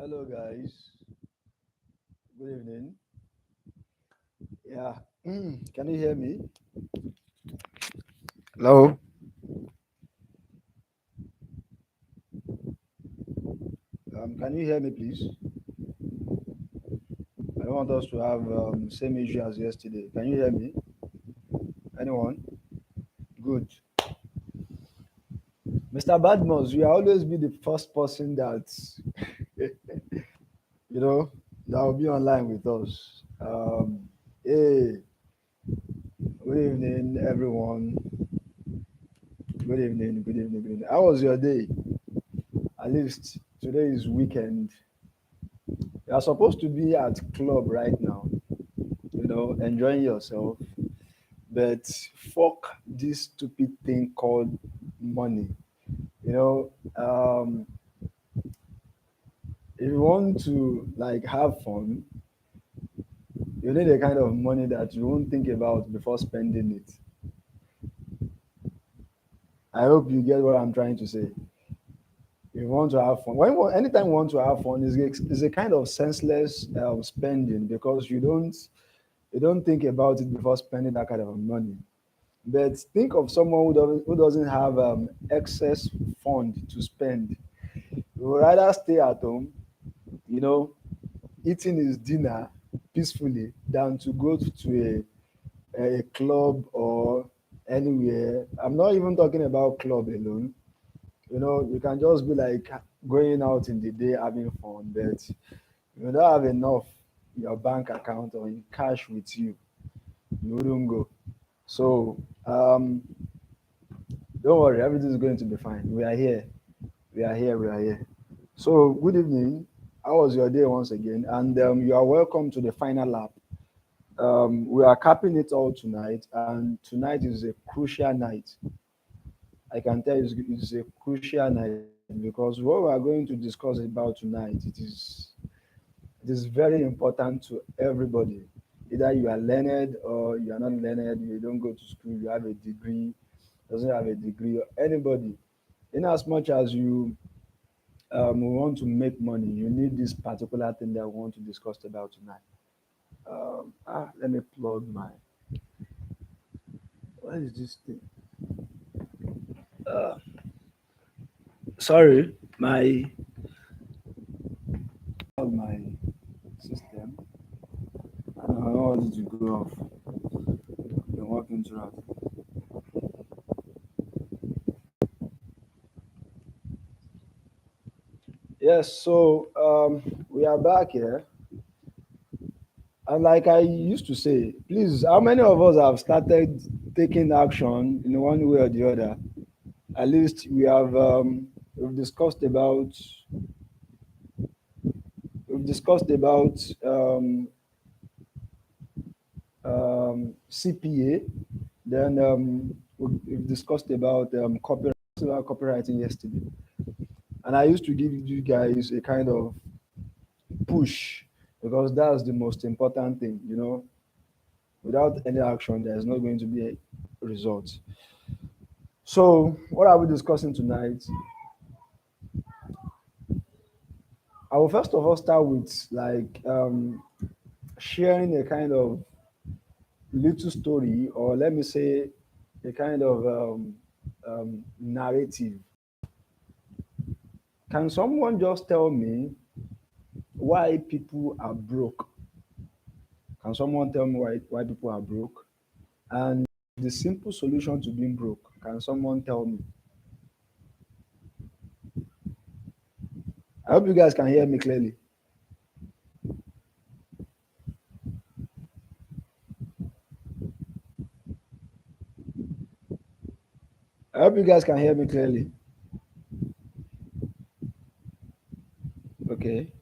Hello, guys. Good evening. Yeah. Can you hear me? Hello. Can you hear me, please? I don't want us to have same issue as yesterday. Can you hear me? Anyone? Good. Mr. Badmus, you will always be the first person that you know that will be online with us. Hey, good evening, everyone. Good evening. Good evening. Good evening. How was your day? At least today is weekend. You are supposed to be at club right now, enjoying yourself. But fuck this stupid thing called money. You know, if you want to like have fun, you need a kind of money that you won't think about before spending it. I hope you get what I'm trying to say. If you want to have fun, anytime you want to have fun, is a kind of senseless spending because you don't think about it before spending that kind of money. But think of someone who doesn't have excess fund to spend. He would rather stay at home, you know, eating his dinner peacefully than to go to a club or anywhere. I'm not even talking about club alone. You can just be like going out in the day having fun, but you don't have enough in your bank account or in cash with you. You wouldn't go. So don't worry, everything is going to be fine. We are here. We are here. We are here. So good evening. How was your day once again? And you are welcome to the final lap. We are capping it all tonight, and tonight is a crucial night. I can tell you it's a crucial night because what we are going to discuss about tonight it is very important to everybody. Either you are learned or you are not learned, you don't go to school, you have a degree, doesn't have a degree, or anybody. In as much as you want to make money, you need this particular thing that we want to discuss about tonight. Let me plug my. What is this thing? Sorry, my system. I don't want it to go off. Been working throughout. Yes, so we are back here. And like I used to say, please, how many of us have started taking action in one way or the other? At least we've discussed about we've discussed about CPA. Then we've discussed about copywriting yesterday. And I used to give you guys a kind of push because that's the most important thing. Without any action, there's not going to be a result. So, what are we discussing tonight? I will first of all start with like sharing a kind of little story, or let me say, a kind of narrative. Can someone just tell me why people are broke? Can someone tell me why people are broke? And the simple solution to being broke, can someone tell me? I hope you guys can hear me clearly. I hope you guys can hear me clearly. Okay.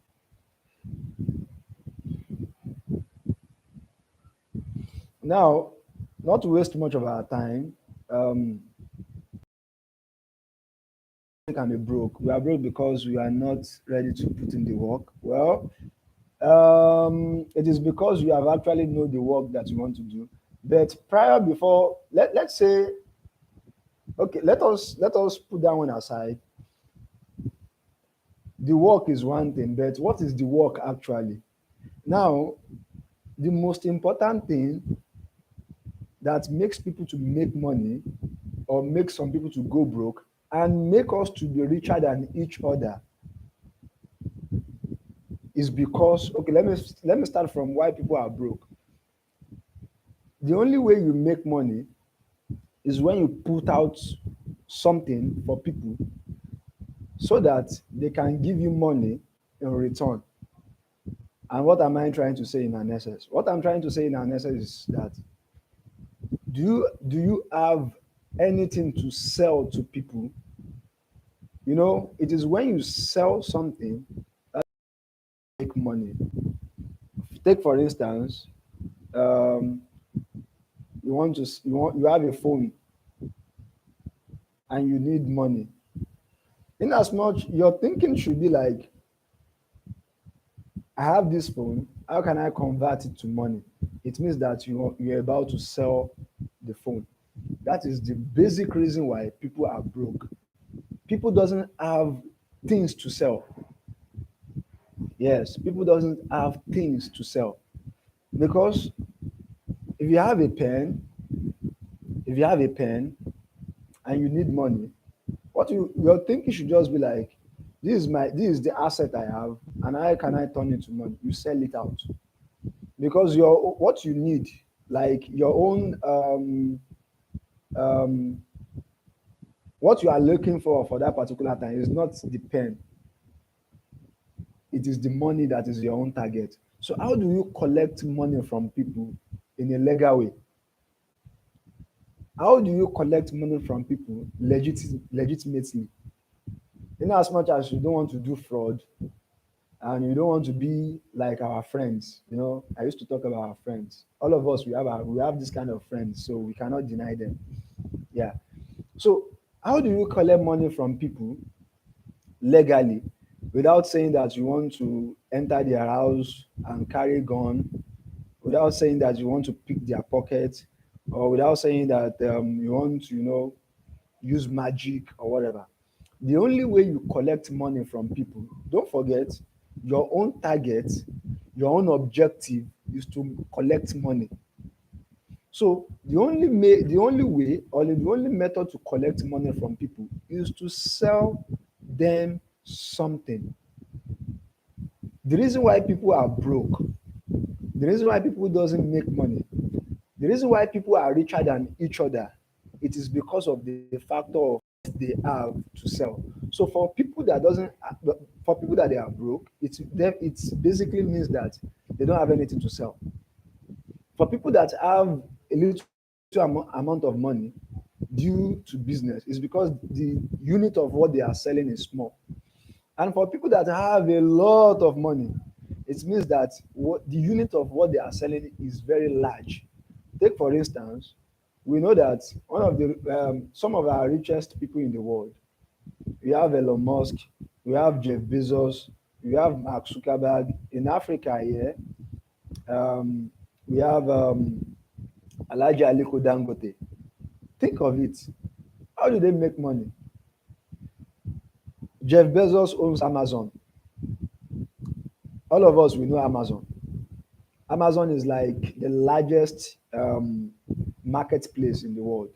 Now, not to waste much of our time, we can be broke. We are broke because we are not ready to put in the work. Well, it is because you have actually know the work that you want to do. But prior before, let's say, okay, let us put that one aside. The work is one thing, but what is the work actually? Now, the most important thing that makes people to make money or make some people to go broke and make us to be richer than each other is because, okay, let me start from why people are broke. The only way you make money is when you put out something for people so that they can give you money in return. And what am I trying to say in an essence? What I'm trying to say in an essence is that do you have anything to sell to people? It is when you sell something that you make money. Take for instance, um, you have a phone and you need money. In as much your thinking should be like, I have this phone, how can I convert it to money? It means that you're about to sell the phone. That is the basic reason why people are broke. People doesn't have things to sell. Yes, people doesn't have things to sell because if you have a pen, if you have a pen and you need money, your thinking should just be like, this is the asset I have, and how can I turn it to money? You sell it out because your what you need, like your own um, what you are looking for that particular time is not the pen, it is the money that is your own target. So how do you collect money from people in a legal way? How do you collect money from people legitimately? In as much as you don't want to do fraud and you don't want to be like our friends, I used to talk about our friends. All of us we have this kind of friends, so we cannot deny them. Yeah. So how do you collect money from people legally without saying that you want to enter their house and carry gun, without saying that you want to pick their pocket, or without saying that you want to, use magic or whatever? The only way you collect money from people, don't forget, your own target, your own objective is to collect money. So the only way or the only method to collect money from people is to sell them something. The reason why people are broke, the reason why people doesn't make money, the reason why people are richer than each other, it is because of the factor of they have to sell. So for people that they are broke, it basically means that they don't have anything to sell. For people that have a little amount of money due to business, it's because the unit of what they are selling is small. And for people that have a lot of money, it means that the unit of what they are selling is very large. Take for instance, we know that some of our richest people in the world, we have Elon Musk, we have Jeff Bezos, we have Mark Zuckerberg. In Africa here, um, we have Alhaji Aliko Dangote. Think of it. How do they make money? Jeff Bezos owns Amazon. All of us we know Amazon. Amazon is like the largest marketplace in the world.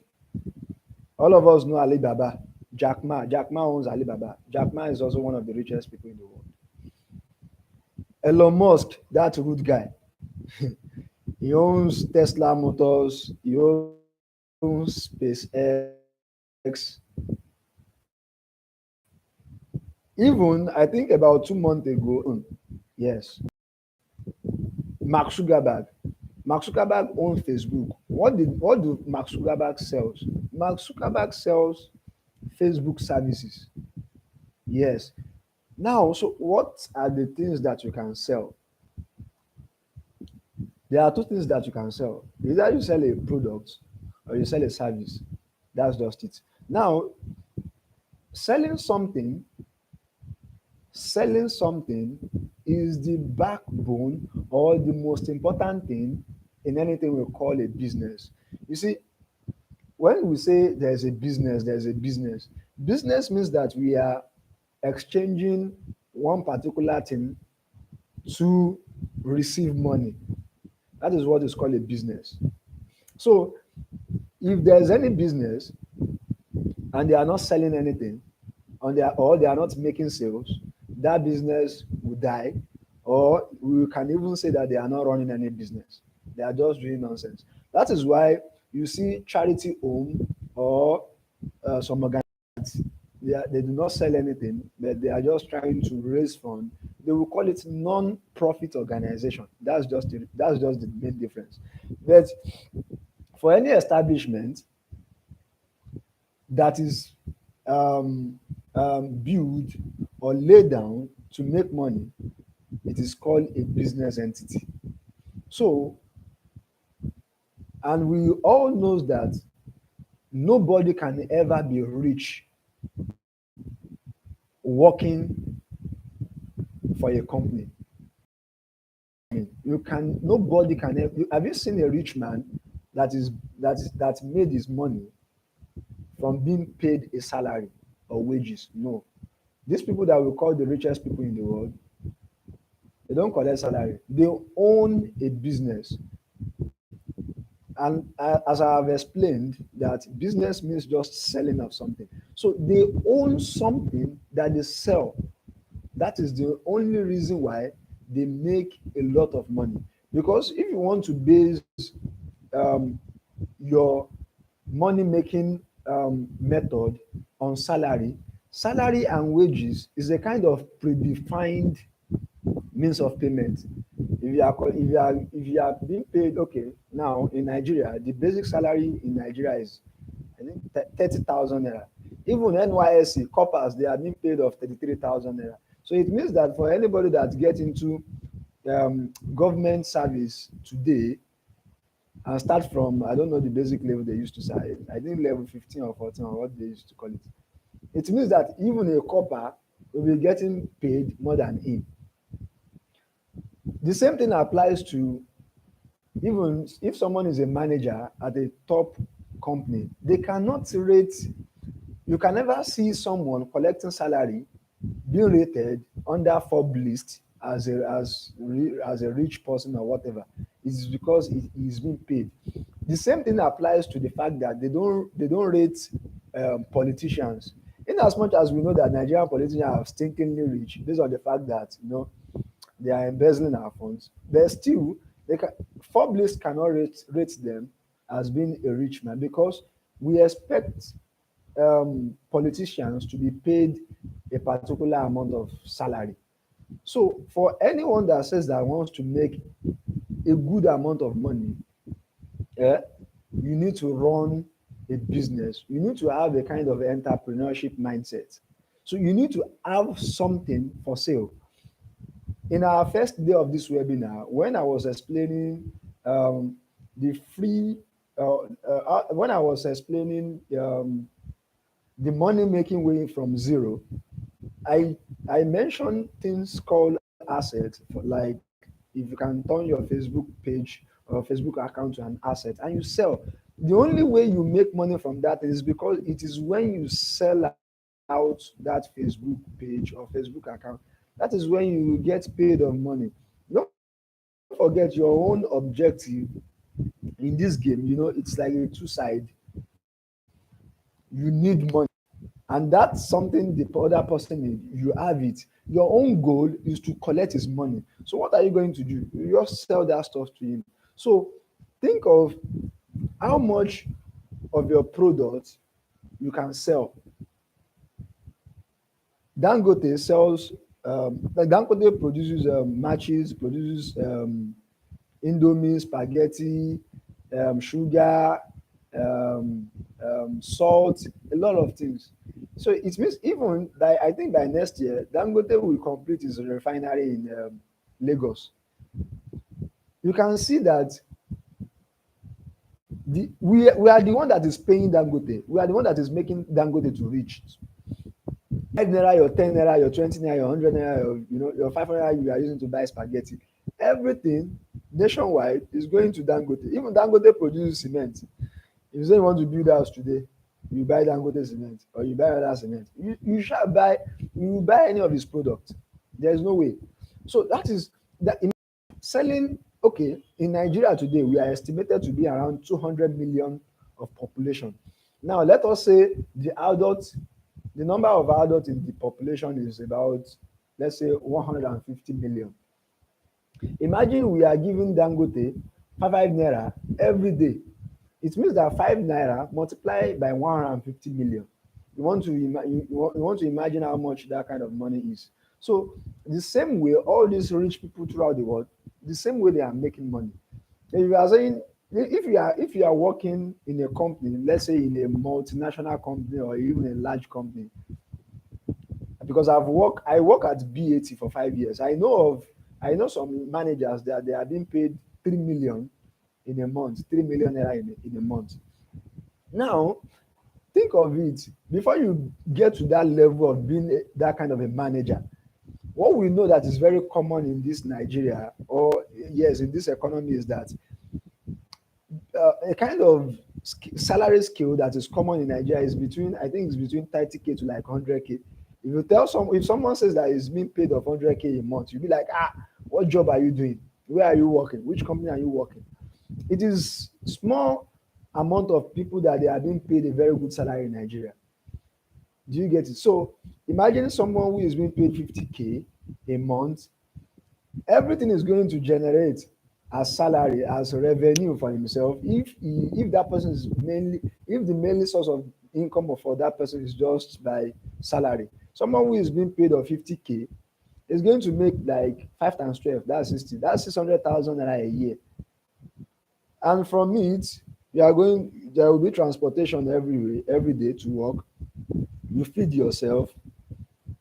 All of us know Alibaba. Jack Ma owns Alibaba. Jack Ma is also one of the richest people in the world. Elon Musk, that rude guy, he owns Tesla Motors, he owns SpaceX. Even I think about 2 months ago, yes, Mark Zuckerberg. Mark Zuckerberg owns Facebook. What do Mark Zuckerberg sells? Mark Zuckerberg sells Facebook services. Yes. Now, so what are the things that you can sell? There are two things that you can sell. Either you sell a product or you sell a service. That's just it. Now, selling something, selling something is the backbone or the most important thing in anything we call a business. You see, when we say there's a business, there's a business. Business means that we are exchanging one particular thing to receive money. That is what is called a business. So if there's any business and they are not selling anything or they are not making sales, that business will die. Or we can even say that they are not running any business. They are just doing nonsense. That is why you see charity home or some organizations, they do not sell anything, but they are just trying to raise funds. They will call it non-profit organization. That's just the main difference. But for any establishment that is um, built or laid down to make money, it is called a business entity. So, and we all knows that nobody can ever be rich working for a company. You can nobody can ever, have you seen a rich man that made his money from being paid a salary or wages? No. These people that we call the richest people in the world, they don't collect salary. They own a business. And as I have explained, that business means just selling of something. So they own something that they sell. That is the only reason why they make a lot of money. Because if you want to base um, your money making method on salary, salary and wages is a kind of predefined means of payment. If you are being paid, okay, now in Nigeria, the basic salary in Nigeria is, I think, 30,000 naira. Even NYSC corpers, they are being paid of 33,000 naira. So it means that for anybody that get into government service today and start from, I don't know the basic level they used to say, I think level 15 or 14 or what they used to call it. It means that even a corper will be getting paid more than him. The same thing applies to, even if someone is a manager at a top company, they cannot rate, you can never see someone collecting salary being rated under Forbes list as a rich person or whatever. It's because he is being paid. The same thing applies to the fact that they don't rate politicians. In as much as we know that Nigerian politicians are stinkingly rich based on the fact that they are embezzling our funds, but still Forbes list cannot rate them as being a rich man, because we expect politicians to be paid a particular amount of salary. So for anyone that says that wants to make a good amount of money, eh, you need to run a business. You need to have a kind of entrepreneurship mindset. So you need to have something for sale. In our first day of this webinar, when I was explaining the free, when I was explaining the money making way from zero, I I mentioned things called assets, like if you can turn your Facebook page or Facebook account to an asset and you sell. The only way you make money from that is because it is when you sell out that Facebook page or Facebook account. That is when you get paid of money. Don't forget your own objective in this game. It's like a two-side. You need money. And that's something the other person need. You have it. Your own goal is to collect his money. So what are you going to do? You just sell that stuff to him. So think of how much of your product you can sell. Dangote sells, like Dangote produces matches, produces Indomie, spaghetti, sugar, salt, a lot of things. So it means even by, I think by next year, Dangote will complete his refinery in Lagos. You can see that we are the one that is paying Dangote. We are the one that is making Dangote to reach. 5 naira, your 10 naira, your 20 naira, your 100 naira, your 500 you are using to buy spaghetti. Everything nationwide is going to Dangote. Even Dangote produces cement. If you say you want to build house today, you buy Dangote cement or you buy other cement. You shall buy, you buy any of his products. There is no way. So that is that selling. Okay, in Nigeria today, we are estimated to be around 200 million of population. Now, let us say the number of adults in the population is about, let's say, 150 million. Imagine we are giving Dangote 5 naira every day. It means that 5 naira multiplied by 150 million. You want to imagine how much that kind of money is. So the same way, all these rich people throughout the world, the same way they are making money. If you are saying, if you are working in a company, let's say in a multinational company or even a large company, because I work at BAT for 5 years. I know some managers that they are being paid 3 million in a month, 3 million naira in a month. Now, think of it, before you get to that level of being that kind of a manager, what we know that is very common in this Nigeria, or yes, in this economy, is that a kind of salary scale that is common in Nigeria is between, I think it's between 30K to like 100K. If someone says that he's being paid of 100K a month, you'll be like, what job are you doing? Where are you working? Which company are you working? It is small amount of people that they are being paid a very good salary in Nigeria. Do you get it? So imagine someone who is being paid 50K a month. Everything is going to generate as salary, as revenue for himself. If that person is mainly, if the mainly source of income for that person is just by salary, someone who is being paid of 50K is going to make like 5 times 12, that's 60, that's 600,000 naira a year. And from it, there will be transportation every day to work. You feed yourself,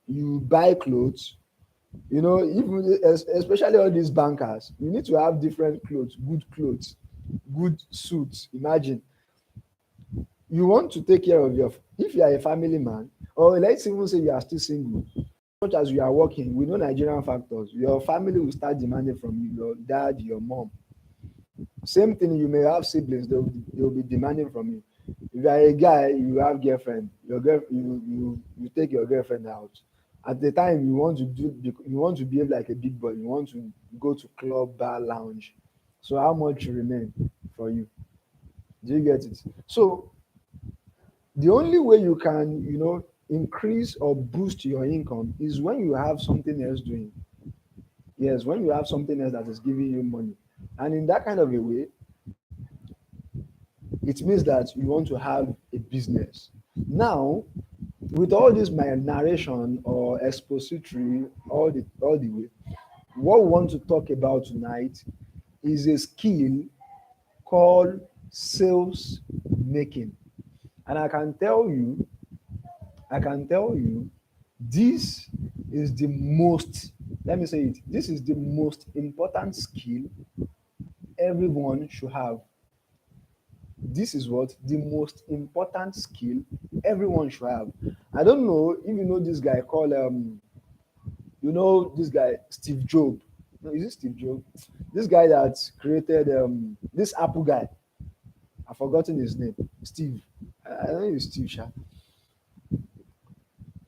you buy clothes. Even especially all these bankers, you need to have different clothes, good suits. Imagine you want to take care of if you are a family man, or let's even say you are still single, much as you are working, we know Nigerian factors, your family will start demanding from you, your dad, your mom. Same thing, you may have siblings, they'll be demanding from you. If you are a guy, you have girlfriend, you take your girlfriend out. At the time you want to behave like a big boy, you want to go to club, bar, lounge. So how much remain for you? Do you get it? So the only way you can, increase or boost your income is when you have something else doing. Yes, when you have something else that is giving you money. And in that kind of a way, it means that you want to have a business. Now, with all this my narration or expository all the way, what we want to talk about tonight is a skill called sales making. And I can tell you, this is the most, let me say it, this is the most important skill everyone should have. This is what the most important skill everyone should have. I don't know if you know this guy called this guy Steve Jobs. No, is it Steve Jobs? This guy that created this Apple guy. I've forgotten his name. Steve. I don't know it's Steve Sha.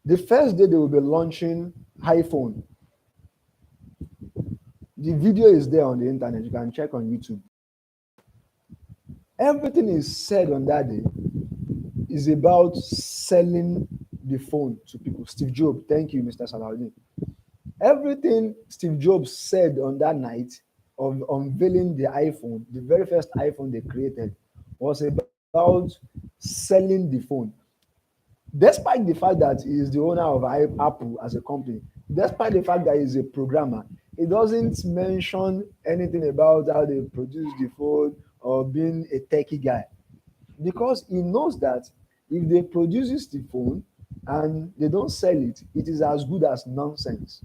The first day they will be launching iPhone. The video is there on the internet. You can check on YouTube. Everything is said on that day is about selling the phone to people. Steve Jobs, thank you, Mr. Salahuddin. Everything Steve Jobs said on that night of unveiling the iPhone, the very first iPhone they created, was about selling the phone. Despite the fact that he is the owner of Apple as a company, despite the fact that he's a programmer, he doesn't mention anything about how they produce the phone or being a techie guy, because he knows that if they produce the phone and they don't sell it, it is as good as nonsense.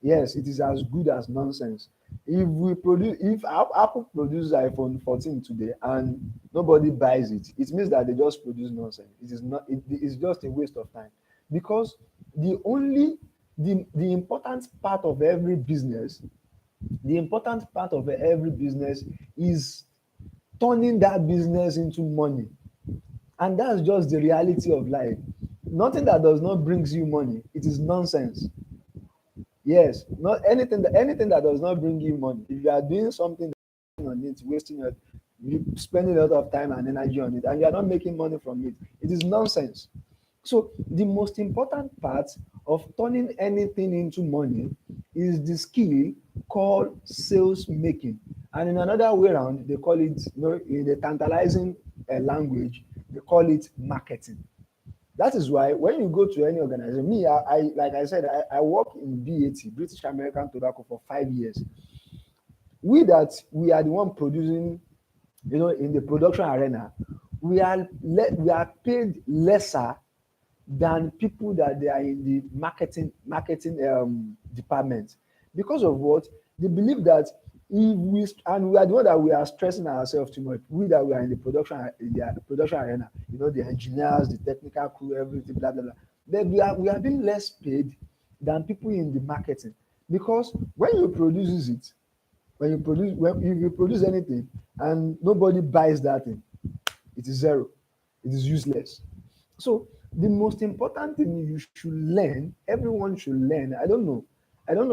Yes, it is as good as nonsense. If Apple produces iPhone 14 today and nobody buys it, it means that they just produce nonsense. It is not. It's just a waste of time, because the only the important part of every business, the important part of every business is turning that business into money, and that's just the reality of life. Nothing that does not brings you money, it is nonsense. Yes, not anything that does not bring you money. If you are doing something on it, wasting your you spending a lot of time and energy on it, and you are not making money from it, it is nonsense. So the most important part of turning anything into money is the skill called sales making. And in another way around, they call it, in a tantalizing language, they call it marketing. That is why when you go to any organization, me, I like I said, I work in BAT, British American Tobacco, for 5 years. We are the one producing, in the production arena, we are paid lesser than people that they are in the marketing department, because of what they believe that if we and we are the one that we are stressing ourselves too much. We that we are in the production arena, the engineers, the technical crew, everything, blah blah blah. Then we are being less paid than people in the marketing, because when you produce it, when if you produce anything and nobody buys that thing, it is zero. It is useless. So the most important thing you should learn, everyone should learn. I don't know. I don't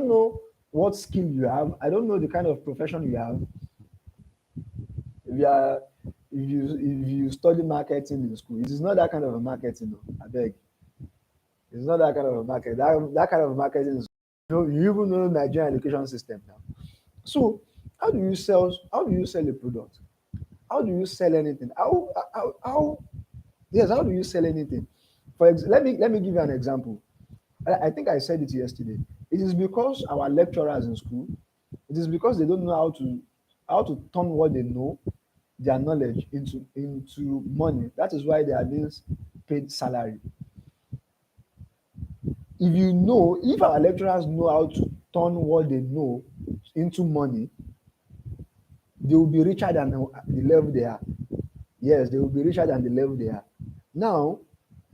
know what skill you have. I don't know the kind of profession you have. If you are, if you study marketing in school, it is not that kind of a marketing. No, I beg. It's not that kind of a market. That kind of marketing is. You even know Nigerian education system now. So how do you sell a product? How do you sell anything? How Yes, how do you sell anything? Let me give you an example. I think I said it yesterday. It is because our lecturers in school, it is because they don't know how to turn what they know, their knowledge, into money. That is why they are being paid salary. If our lecturers know how to turn what they know into money, they will be richer than the level they are. Yes, they will be richer than the level they are. Now,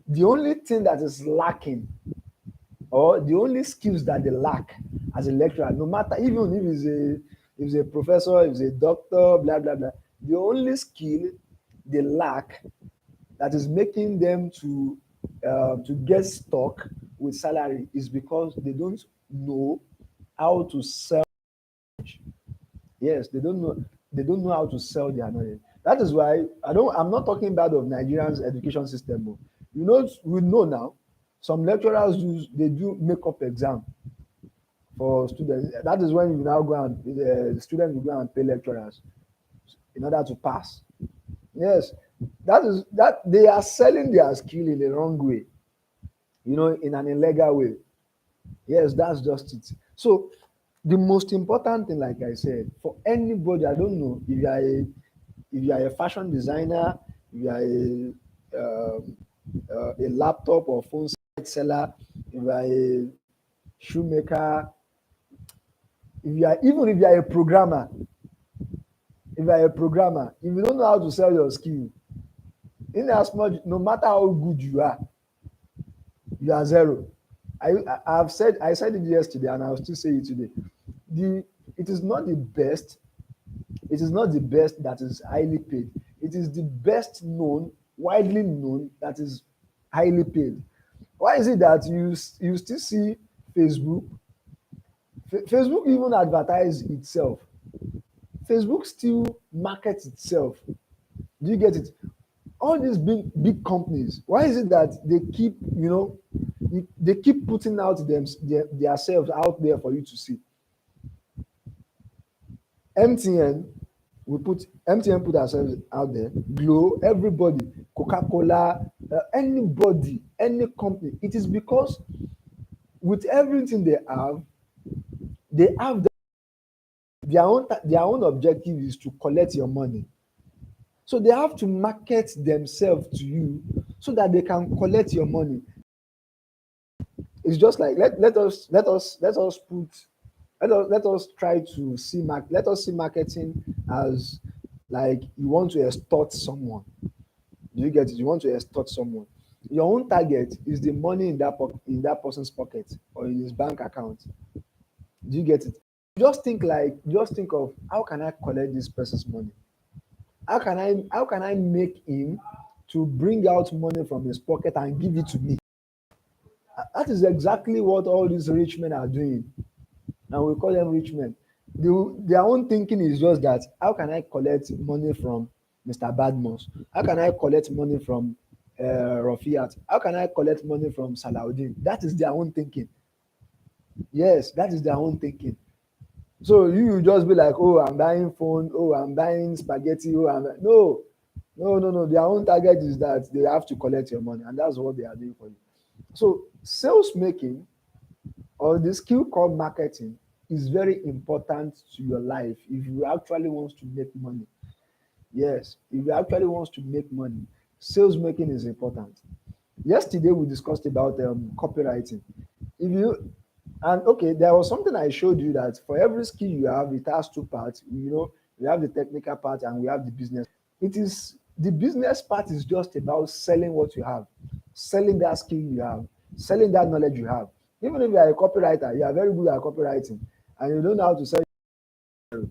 the only thing that is lacking, or the only skills that they lack as a lecturer, no matter, even if he's a professor, if he's a doctor, blah blah blah, the only skill they lack that is making them to get stuck with salary is because they don't know how to sell. Yes, they don't know how to sell their knowledge. That is why I'm not talking bad of Nigerian's education system. We know now some lecturers do makeup exam for students. That is when you now go and the students will go and pay lecturers in order to pass. Yes, that they are selling their skill in the wrong way, in an illegal way. Yes, that's just it. So the most important thing, like I said, for anybody, I don't know if you are a fashion designer, if you are a laptop or phone seller, if you are a shoemaker, if you are a programmer, if you don't know how to sell your skill, in as much, no matter how good you are zero. I said it yesterday and I'll still say it today. The it is not the best, that is highly paid. It is the best known, widely known, that is highly paid. Why is it that you still see Facebook? Facebook even advertise itself. Facebook still markets itself. Do you get it? All these big companies, why is it that they keep putting out their selves out there for you to see? MTN MTN put ourselves out there. Glow, everybody, Coca-Cola, anybody, any company. It is because with everything they have their own objective is to collect your money. So they have to market themselves to you so that they can collect your money. It's just like let us try to see let us see marketing as like you want to extort someone. Do you get it? You want to extort someone. Your own target is the money in that person's pocket or in his bank account. Do you get it? Just think of, how can I collect this person's money? How can I make him to bring out money from his pocket and give it to me? That is exactly what all these rich men are doing, and we call them rich men. Their own thinking is just that, how can I collect money from Mr. Badmus? How can I collect money from Rafiat? How can I collect money from Salaudin? That is their own thinking. Yes, that is their own thinking. So you just be like, oh, I'm buying phone, oh, I'm buying spaghetti, oh, no, no, no, no. Their own target is that they have to collect your money, and that's what they are doing for you. So sales making, or the skill called marketing, is very important to your life if you actually want to make money. Yes, if you actually want to make money, sales making is important. Yesterday we discussed about copywriting. If you and okay, there was something I showed you that for every skill you have, it has two parts. We have the technical part and we have the business. It is the business part is just about selling what you have, selling that skill you have, selling that knowledge you have. Even if you are a copywriter, you are very good at copywriting, and you don't know how to sell. If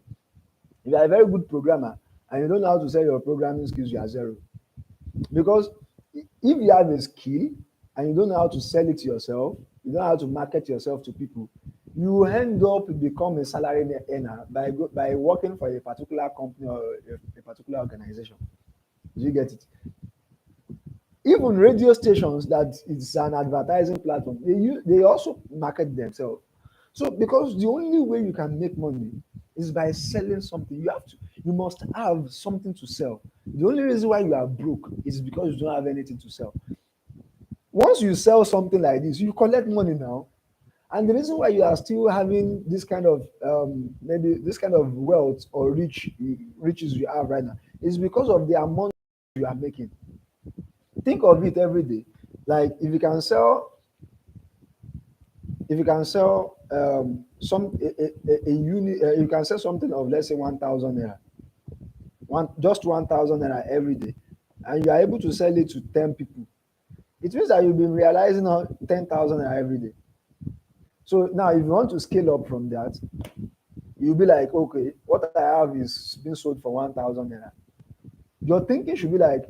you are a very good programmer and you don't know how to sell your programming skills, you are zero. Because if you have a skill and you don't know how to sell it to yourself, you don't know how to market yourself to people, you will end up become a salary earner by working for a particular company or a particular organization. Do you get it? Even radio stations that it's an advertising platform, they also market themselves. So because the only way you can make money is by selling something. You must have something to sell. The only reason why you are broke is because you don't have anything to sell. Once you sell something like this, you collect money now. And the reason why you are still having this kind of maybe this kind of wealth or riches you have right now is because of the amount you are making. Think of it every day. Like if you can sell a unit, you can sell something of, let's say, 1,000 naira, just 1,000 naira every day, and you are able to sell it to 10 people. It means that you've been realizing 10,000 naira every day. So now, if you want to scale up from that, you'll be like, okay, what I have is being sold for 1,000 naira. Your thinking should be like,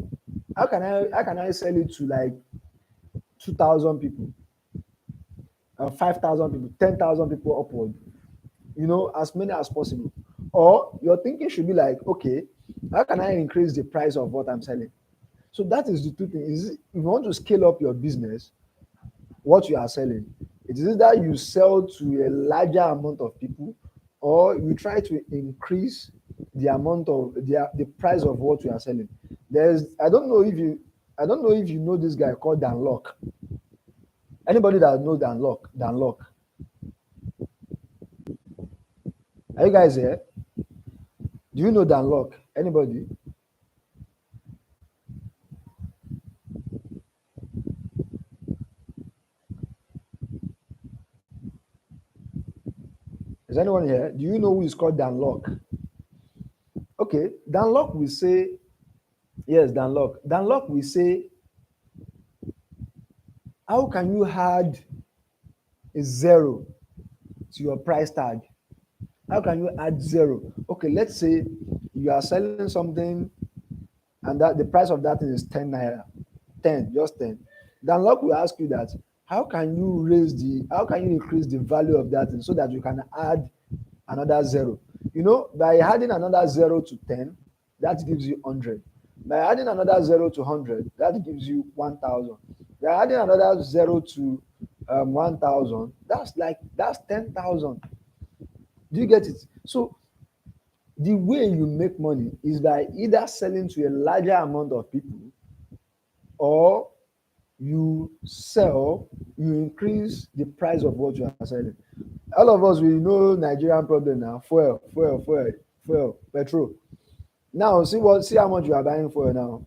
how can I sell it to like 2,000 people, 5,000 people, 10,000 people upward? As many as possible. Or your thinking should be like, okay, how can I increase the price of what I'm selling? So that is the two things. If you want to scale up your business, what you are selling, it is either you sell to a larger amount of people, or you try to increase the amount of the price of what you are selling. I don't know if you know this guy called Dan Lok. Anybody that knows Dan Lok? Dan Lok. Are you guys here? Do you know Dan Lok? Anybody? Is anyone here? Do you know who is called Dan Lok? Okay, Dan Lok will say, yes, Dan Lok. Dan Lok will say, how can you add a zero to your price tag? How can you add zero? Okay, let's say you are selling something and that the price of that is 10 naira. 10, just 10. Dan Lok will ask you that, how can you increase the value of that thing so that you can add another zero? By adding another zero to 10, that gives you 100. By adding another zero to 100, that gives you 1,000. By adding another zero to 1,000, that's 10,000. Do you get it? So the way you make money is by either selling to a larger amount of people, or you increase the price of what you are selling. All of us, we know Nigerian problem now: fuel, petrol. Now see how much you are buying fuel now.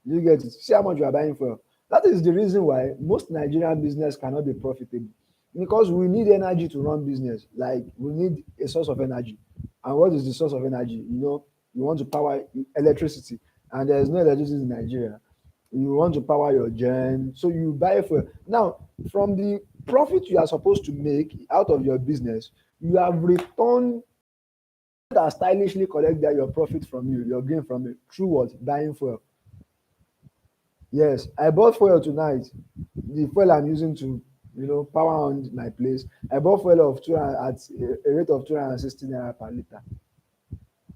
You get it? See how much you are buying fuel. That is the reason why most Nigerian business cannot be profitable, because we need energy to run business. Like, we need a source of energy. And what is the source of energy? You want to power electricity, and there is no electricity in Nigeria. You want to power your gen, so you buy fuel. Now, from the profit you are supposed to make out of your business, you have returned that stylishly collect that your profit from you, your gain from it, through what? Buying fuel. Yes, I bought fuel tonight. The fuel I'm using to, power on my place. I bought fuel of at a rate of 260 naira per liter.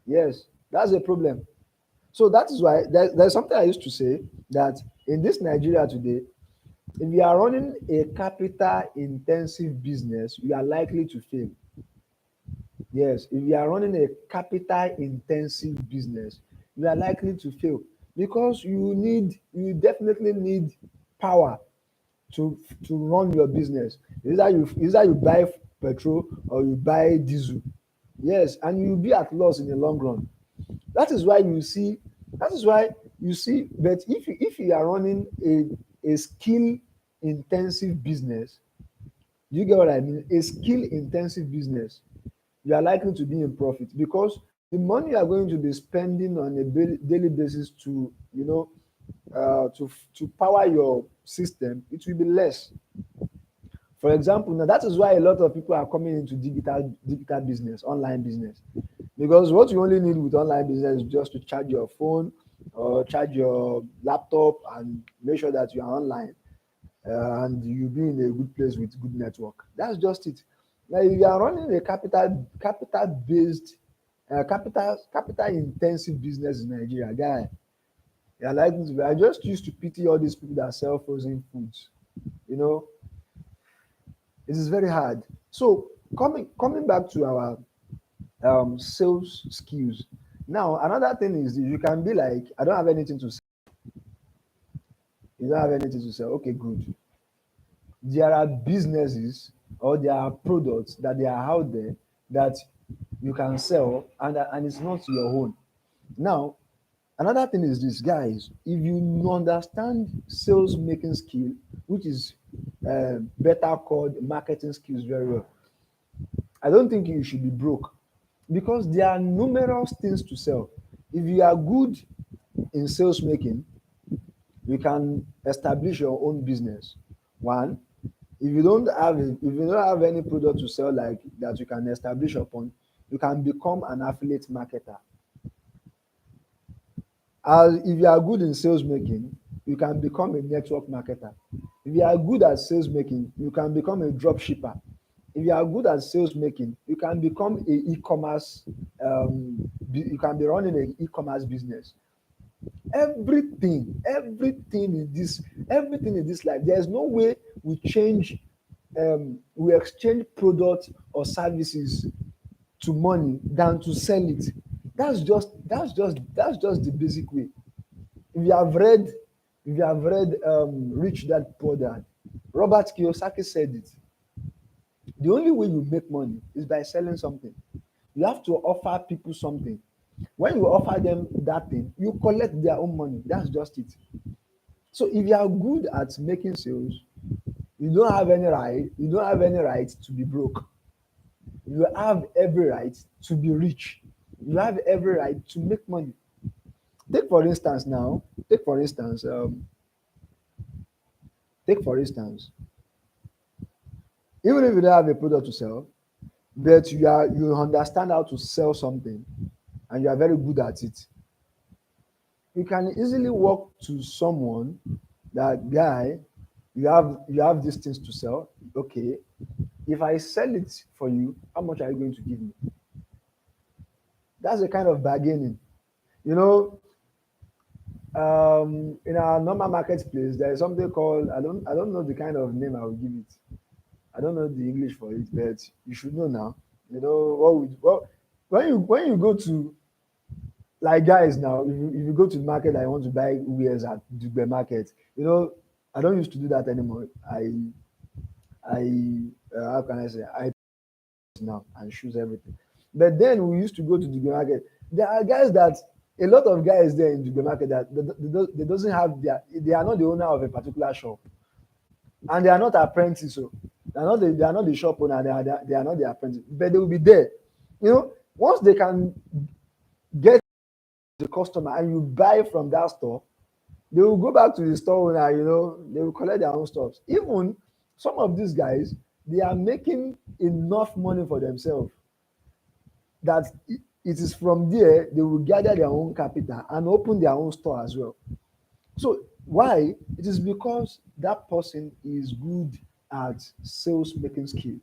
Yes, that's a problem. So that is why there's something I used to say that in this Nigeria today, if you are running a capital intensive business, you are likely to fail. Yes, if you are running a capital intensive business, you are likely to fail because you definitely need power to run your business. Either you buy petrol or you buy diesel. Yes, and you'll be at loss in the long run. That is why you see that is why you see but if you are running a skill intensive business, do you get what I mean? A skill intensive business, you are likely to be in profit because the money you are going to be spending on a daily basis to to power your system, it will be less. For example, now that is why a lot of people are coming into digital business, online business, because what you only need with online business is just to charge your phone or charge your laptop and make sure that you are online, and you be in a good place with good network. That's just it. Now, if you are running a capital based, capital intensive business in Nigeria, guy, you are likely to be. I just used to pity all these people that sell frozen foods. You know, it is very hard. So coming back to our sales skills. Now, another thing is you can be like, I don't have anything to sell. You don't have anything to sell. Okay, good. There are businesses or there are products that they are out there that you can sell, and it's not your own. Now, another thing is this, guys. If you understand sales making skill, which is better called marketing skills, very well, I don't think you should be broke because there are numerous things to sell. If you are good in sales making, you can establish your own business. One, if you don't have any product to sell like that you can establish upon, you can become an affiliate marketer. As if you are good in sales making, you can become a network marketer. If you are good at sales making, you can become a drop shipper. If you are good at sales making, you can become a e-commerce. You can be running an e-commerce business. Everything in this life, there is no way we exchange products or services to money than to sell it. That's just the basic way. If you have read Rich Dad Poor Dad, Robert Kiyosaki said it. The only way you make money is by selling something. You have to offer people something. When you offer them that thing, you collect their own money. That's just it. So if you are good at making sales, you don't have any right to be broke. You have every right to be rich. You have every right to make money. Take for instance now, take for instance, take for instance, even if you don't have a product to sell, but you understand how to sell something and you are very good at it, you can easily walk to someone that, guy, you have these things to sell. Okay, if I sell it for you, how much are you going to give me? That's a kind of bargaining. You know, in our normal marketplace, there is something called, I don't know the kind of name I will give it. I don't know the English for it, but you should know now. You know when you go to, like, guys, now if you go to the market, I want to buy wares at the market. I don't used to do that anymore. I how can I say, I now and shoes everything. But then we used to go to the market. There are guys that a lot of guys there in the market that they doesn't have they are not the owner of a particular shop, and they are not apprentices. So they are not the shop owner. They are not the apprentice, but they will be there. Once they can get the customer and you buy from that store, they will go back to the store owner. They will collect their own stuff. Even some of these guys, they are making enough money for themselves that it is from there they will gather their own capital and open their own store as well. So Why? It is because that person is good at sales making skill.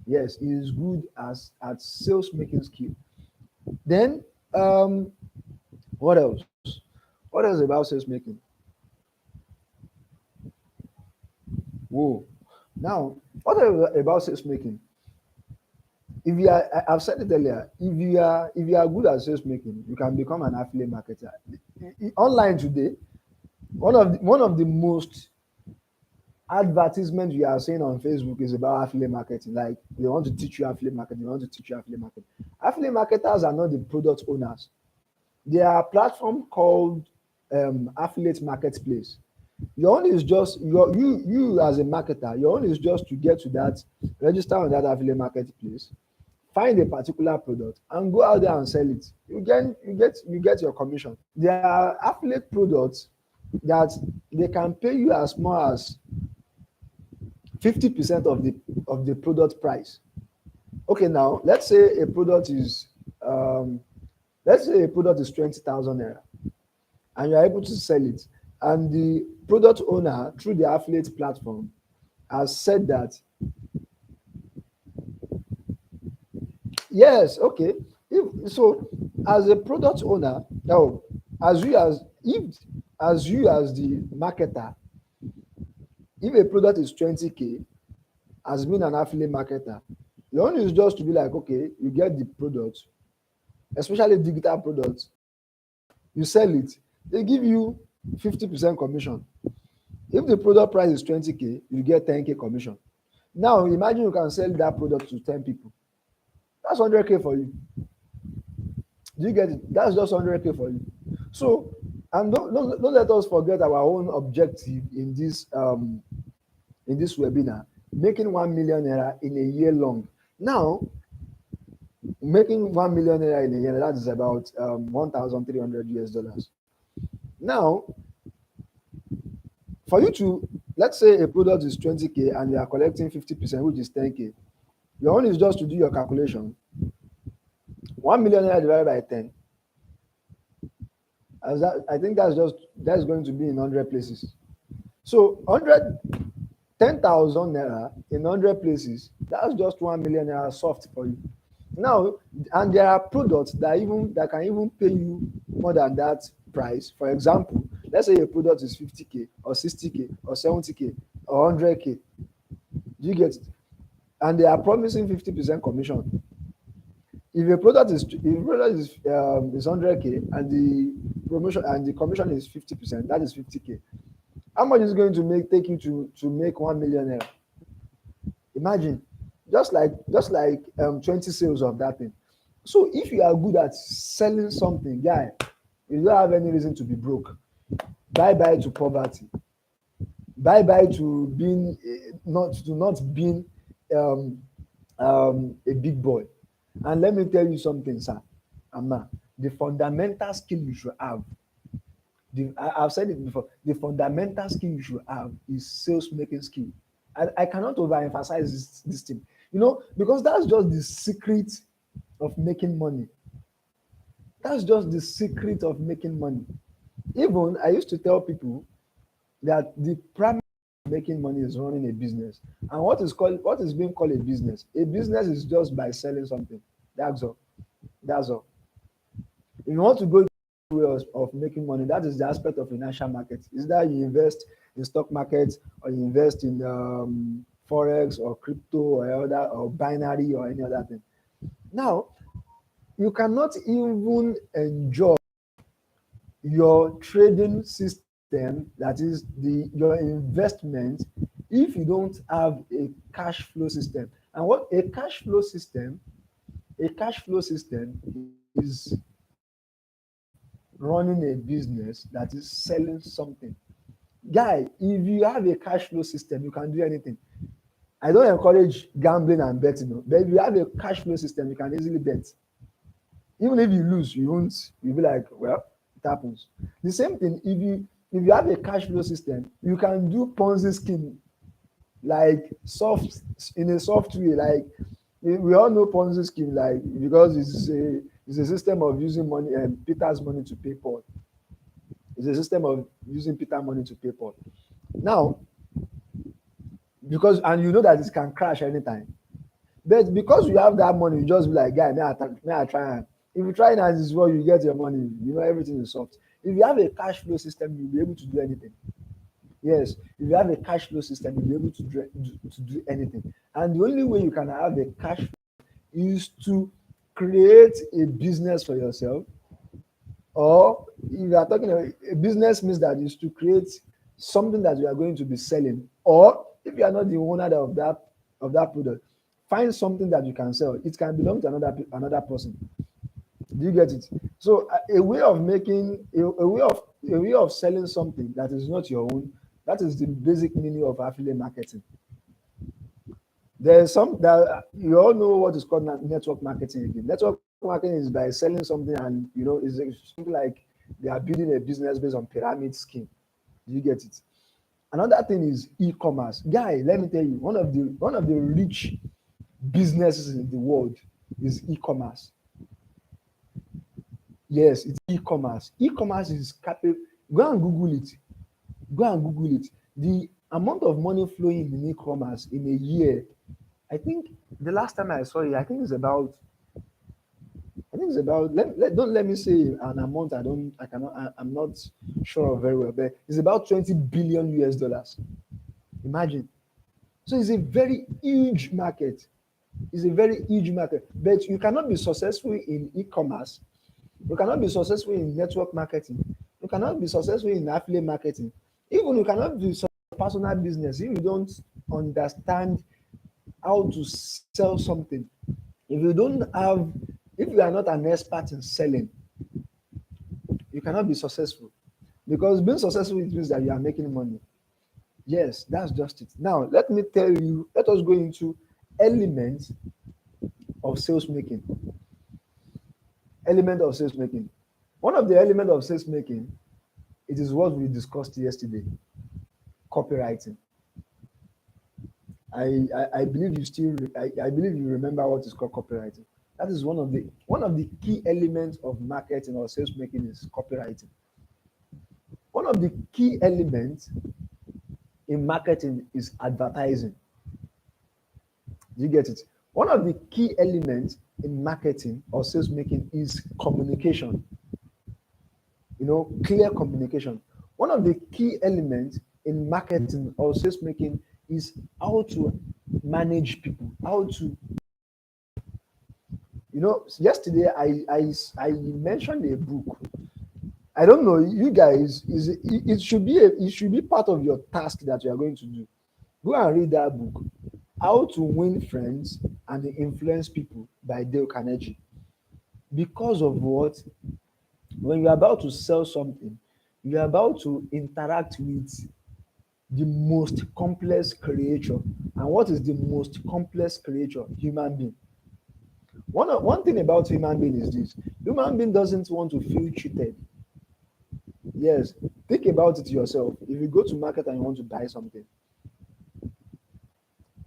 Yes, he is good as at sales making skill. Then um what else? What else about sales making? Whoa. Now, what else about sales making? If you are, I've said it earlier, if you are good at sales making, you can become an affiliate marketer. Online today, one of the most advertisement you are seeing on Facebook is about affiliate marketing. Like they want to teach you affiliate marketing, they want to teach you affiliate marketing. Affiliate marketers are not the product owners. There are a platform called affiliate marketplace. Your own is just you as a marketer, your own is just to get to that, register on that affiliate marketplace, find a particular product and go out there and sell it. You get your commission. There are affiliate products that they can pay you as small as 50% of the product price. Okay, now um, let's say a product is 20,000 naira and you are able to sell it, and the product owner through the affiliate platform has said that yes, okay. If so, as a product owner, now as you as the marketer, if a product is 20K, as being an affiliate marketer, your own is just to be like, okay, you get the product, especially digital products, you sell it, they give you 50% commission. If the product price is 20K, you get 10K commission. Now imagine you can sell that product to 10 people. That's 100K for you. Do you get it? That's just 100K for you. So, and don't let us forget our own objective in this webinar, making 1 million naira in a year long. Now, making 1 million naira in a year, that is about 1,300 US dollars. Now, for you to, let's say a product is 20K and you are collecting 50%, which is 10K. Your own is just to do your calculation. 1 million naira divided by 10. As that, I think that's going to be in 100 places. So 10,000 naira in 100 places, that's just 1 million naira soft for you. Now, and there are products that can even pay you more than that price. For example, let's say your product is 50K or 60K or 70K or 100K. Do you get it? And they are promising 50% commission. If a product is 100K and the promotion and the commission is 50%, that is 50K. How much is it going to take you to make 1 million naira? Imagine, just like 20 sales of that thing. So if you are good at selling something, guy, you don't have any reason to be broke. Bye bye to poverty. Bye bye to being not being um, a big boy. And let me tell you something, sir, Amma, the fundamental skill you should have, I've said it before, the fundamental skill you should have is sales making skill. I cannot overemphasize this thing, because that's just the secret of making money. That's just the secret of making money. Even I used to tell people that the primary making money is running a business. And what is being called a business? A business is just by selling something. That's all. That's all. If you want to go way of making money, that is the aspect of financial market. Is that you invest in stock markets or you invest in forex or crypto or other or binary or any other thing. Now, you cannot even enjoy your trading system, that is your investment, if you don't have a cash flow system. And what a cash flow system is running a business that is selling something. Guy, if you have a cash flow system, you can do anything. I don't encourage gambling and betting, but if you have a cash flow system, you can easily bet. Even if you lose, you'll be like, well, it happens. The same thing, if you have a cash flow system, you can do Ponzi scheme, like in a soft way. Like we all know Ponzi scheme, like because it's a system of using money and Peter's money to pay Paul. It's a system of using Peter money to pay Paul. Now, because and you know that it can crash anytime. But because you have that money, you just be like, guy, may I try am. If you try it as is well, you get your money. You know everything is soft. If you have a cash flow system, you'll be able to do anything. Yes, if you have a cash flow system, you'll be able to do anything. And the only way you can have a cash flow is to create a business for yourself, or if you are talking about a business means that is to create something that you are going to be selling, or if you are not the owner of that product, find something that you can sell. It can belong to another person. Do you get it? So a way of making a way of selling something that is not your own. That is the basic meaning of affiliate marketing. There's some that you all know what is called network marketing again. Network marketing is by selling something, and is something like they are building a business based on pyramid scheme. Do you get it? Another thing is e-commerce. Guy, let me tell you, one of the rich businesses in the world is e-commerce. Yes, it's e-commerce. E-commerce is capable. Go and Google it. Go and Google it. The amount of money flowing in e-commerce in a year, I think the last time I saw it, don't let me say an amount I'm not sure of very well, but it's about 20 billion US dollars. Imagine. So it's a very huge market. It's a very huge market. But you cannot be successful in e-commerce. You cannot be successful in network marketing. You cannot be successful in affiliate marketing. Even you cannot do some personal business if you don't understand how to sell something. If you don't have, if you are not an expert in selling, you cannot be successful. Because being successful it means that you are making money. Yes, that's just it. Now, let us go into elements of sales making. Element of sales making. One of the elements of sales making, it is what we discussed yesterday, copywriting. I believe I believe you remember what is called copywriting. That is one of the key elements of marketing or sales making is copywriting. One of the key elements in marketing is advertising. Do you get it? One of the key elements in marketing or sales making is communication. Clear communication. One of the key elements in marketing or sales making is how to manage people, how to yesterday I mentioned a book. I don't know, you guys, it should be part of your task that you are going to do. Go and read that book, How to Win Friends and Influence People by Dale Carnegie. Because of what? When you're about to sell something, you're about to interact with the most complex creature. And what is the most complex creature? Human being. One thing about human being is this: human being doesn't want to feel cheated. Yes, think about it yourself. If you go to market and you want to buy something,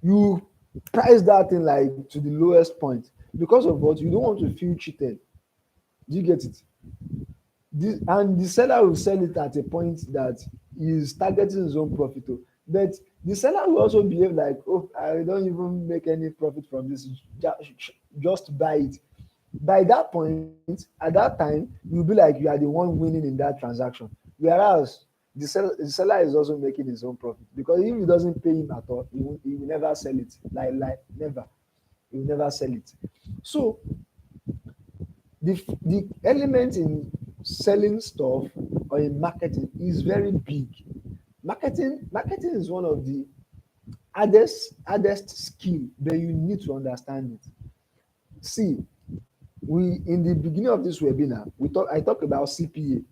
you price that thing like to the lowest point because of what? You don't want to feel cheated. Do you get it? And the seller will sell it at a point that is targeting his own profit. But the seller will also behave like, oh, I don't even make any profit from this. Just buy it. By that point, at that time, you'll be like you are the one winning in that transaction. Whereas the seller is also making his own profit, because if he doesn't pay him at all, he will never sell it. Like never. He will never sell it. So the element in selling stuff or in marketing is very big. Marketing is one of the hardest skill, but you need to understand it. See, we in the beginning of this webinar, I talked about CPA,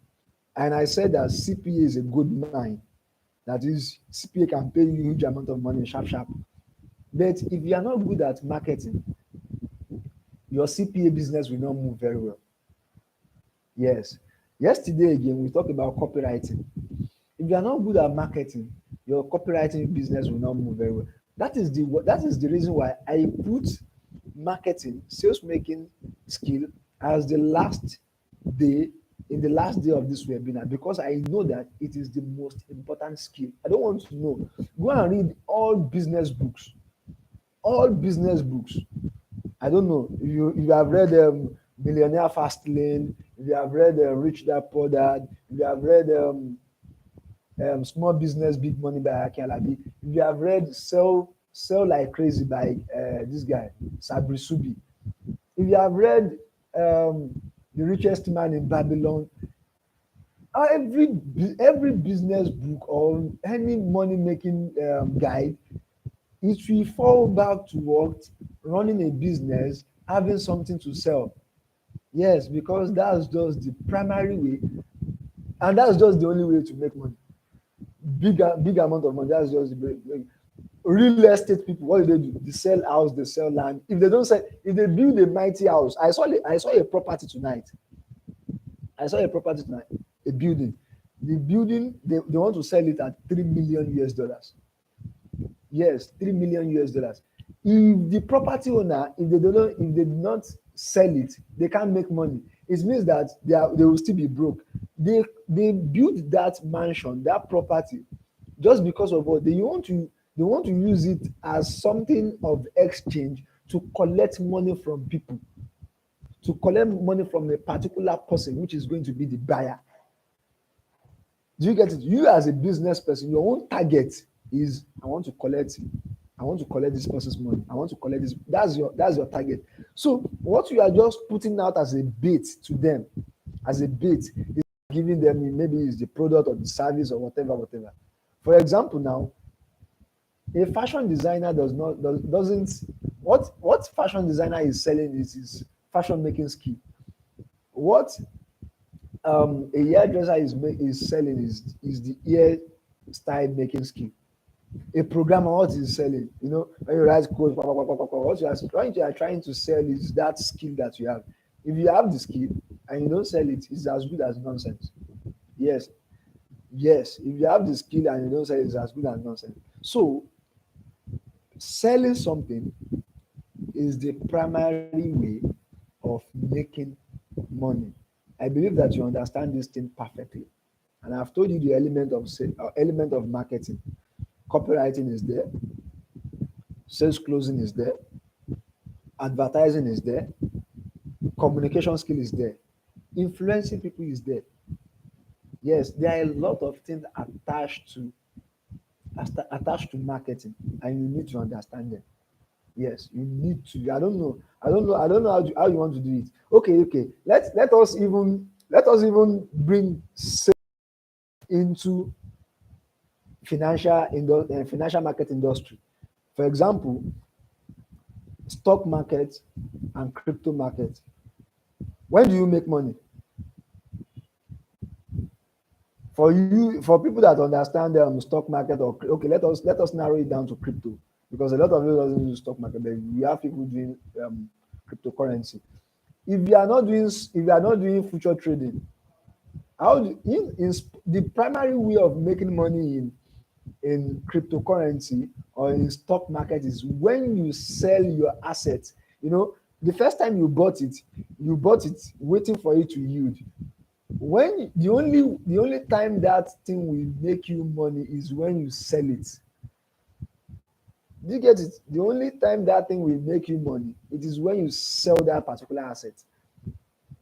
and I said that CPA is a good mine. That is, CPA can pay you a huge amount of money sharp. But if you are not good at marketing, your CPA business will not move very well. Yes. Yesterday again, we talked about copywriting. If you are not good at marketing, your copywriting business will not move very well. That is the reason why I put marketing, sales making skill as the last day in the last day of this webinar because I know that it is the most important skill. I don't want to know. Go and read all business books. All business books. I don't know if you have read Millionaire Fast Lane, if you have read Rich Dad Poor Dad, if you have read Small Business Big Money by Aki Alabi, if you have read Sell Like Crazy by this guy Sabri Subi, if you have read The Richest Man in Babylon, every business book or any money making guide, it will fall back to what running a business, having something to sell. Yes, because that's just the primary way, and that's just the only way to make money. Big amount of money. That's just the real estate people. What do? They sell house, they sell land. If they don't sell, if they build a mighty house, I saw a property tonight. I saw a property tonight, a building. The building they want to sell it at $3 million. Yes, $3 million. If the property owner, if they do not sell it, they can't make money. It means that they will still be broke. They built that mansion, that property, just because of what they want to use it as something of exchange to collect money from people, to collect money from a particular person, which is going to be the buyer. Do you get it? You as a business person, your own target is I want to collect this person's money. I want to collect this. That's your target. So what you are just putting out as a bait to them, as a bait, is giving them maybe is the product or the service or whatever. For example, now a fashion designer doesn't what fashion designer is selling is his fashion making skill. What a hairdresser is selling is the hair style making skill. A programmer, what is selling? You know, when you write code, what you are trying to sell is that skill that you have. If you have the skill and you don't sell it, it's as good as nonsense. Yes, yes. If you have the skill and you don't sell it, it's as good as nonsense. So, selling something is the primary way of making money. I believe that you understand this thing perfectly, and I've told you the element of marketing. Copywriting is there, sales closing is there, advertising is there, communication skill is there, influencing people is there. Yes, there are a lot of things attached to marketing, and you need to understand them. Yes, you need to. I don't know how you want to do it. Okay. Let us even bring sales into financial market industry. For example, stock market and crypto market. When do you make money? For people that understand stock market or okay, let us narrow it down to crypto because a lot of you doesn't use stock market, but we have people doing cryptocurrency. If you are not doing future trading, the primary way of making money in cryptocurrency or in stock market is when you sell your assets. You know, the first time you bought it waiting for it to yield. When the only time that thing will make you money is when you sell it. Do you get it? The only time that thing will make you money, it is when you sell that particular asset.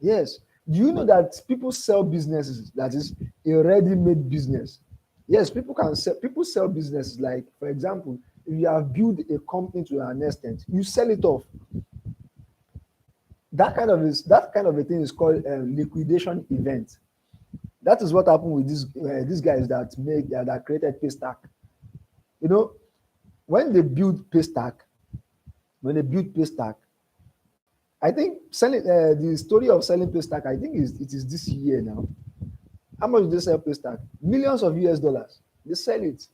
Yes. Do you know that people sell businesses that is a ready-made business? Yes, people sell businesses like, for example, if you have built a company to an extent, you sell it off. That kind of a thing is called a liquidation event. That is what happened with these guys that created Paystack. You know, when they built Paystack, I think selling the story of selling Paystack, I think it is this year now. How much did they sell Paystack? Millions of US dollars. They sell it.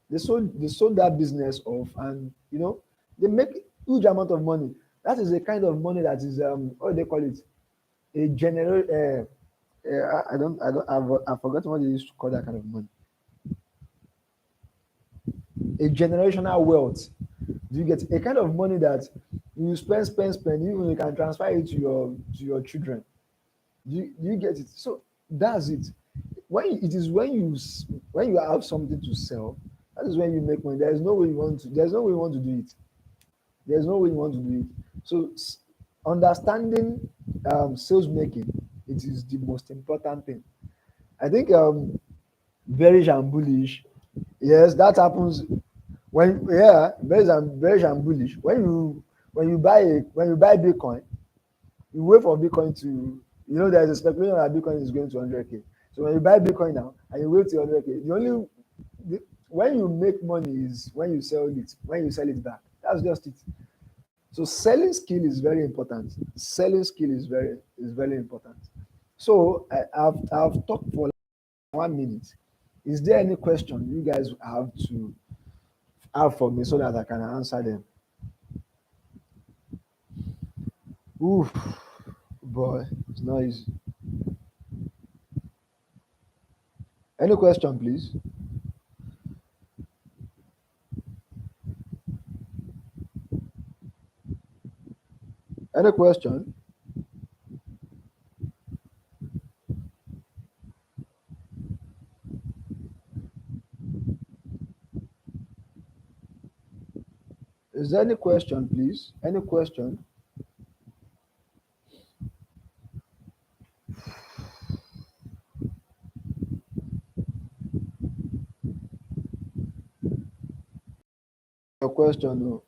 They sold that business off, and they make huge amount of money. That is a kind of money that is what do they call it? A general. I forgot what they used to call that kind of money. A generational wealth. Do you get a kind of money that you spend, even you can transfer it to your children? You get it? So that's it. When you have something to sell, that is when you make money. There's no way you want to. There's no way you want to do it. There's no way you want to do it. So understanding sales making, it is the most important thing. I think bearish and bullish. Yes, that happens when bearish and bullish. When you buy Bitcoin, you wait for Bitcoin to, there's a speculation that Bitcoin is going to 100K. So when you buy Bitcoin now and you wait to 100K, when you make money is when you sell it back. That's just it. So selling skill is very important. Selling skill is very important. So I've talked for like 1 minute. Is there any question you guys have for me so that I can answer them? Oof, boy, it's not easy. Any question, please? Any question? Is there any question, please? Any question? Your question, no.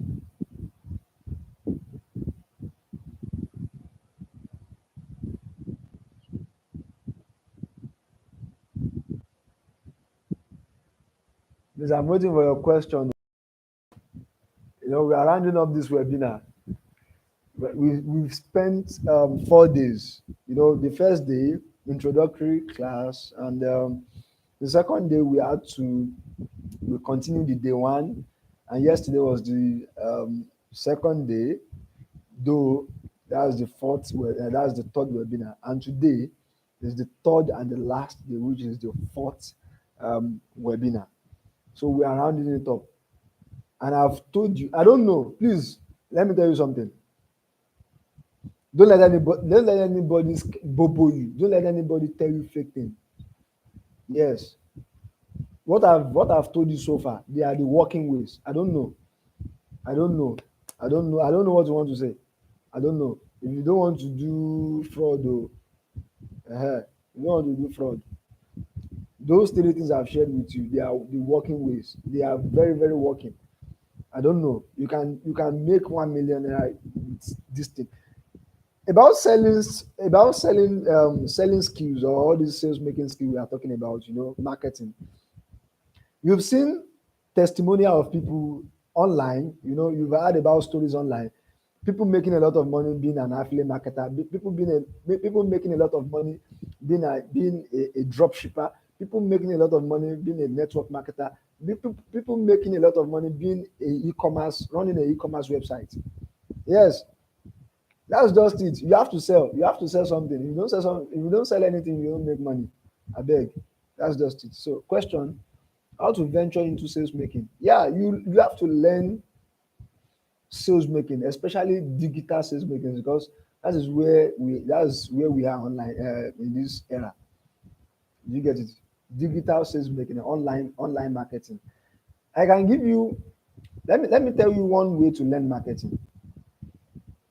Please, I'm waiting for your question. We are rounding up this webinar. We've spent 4 days. The first day, introductory class, and the second day we continued the day one, and yesterday was the second day, though that's that's the third webinar, and today is the third and the last day, which is the fourth webinar. So we are rounding it up. And I've told you, I don't know, please, let me tell you something. Don't let anybody bobo you. Don't let anybody tell you fake thing. Yes. What I've told you so far, they are the working ways. I don't know. I don't know. I don't know. I don't know what you want to say. I don't know. If you don't want to do fraud, though, you don't want to do fraud. Those three things I've shared with you, they are the working ways. They are very, very working. I don't know. You can make 1 million with this thing. About selling skills, or all these sales making skills we are talking about, marketing. You've seen testimonial of people online. You've heard about stories online. People making a lot of money being an affiliate marketer. People making a lot of money being a drop shipper. People making a lot of money being a network marketer. People making a lot of money being running an e-commerce website. Yes, that's just it. You have to sell. You have to sell something. If you don't sell anything, you don't make money. I beg. That's just it. So, question: how to venture into sales making? Yeah, you have to learn sales making, especially digital sales making, because that's where we are online in this era. You get it? Digital sales making, online marketing. I can give you. Let me tell you one way to learn marketing.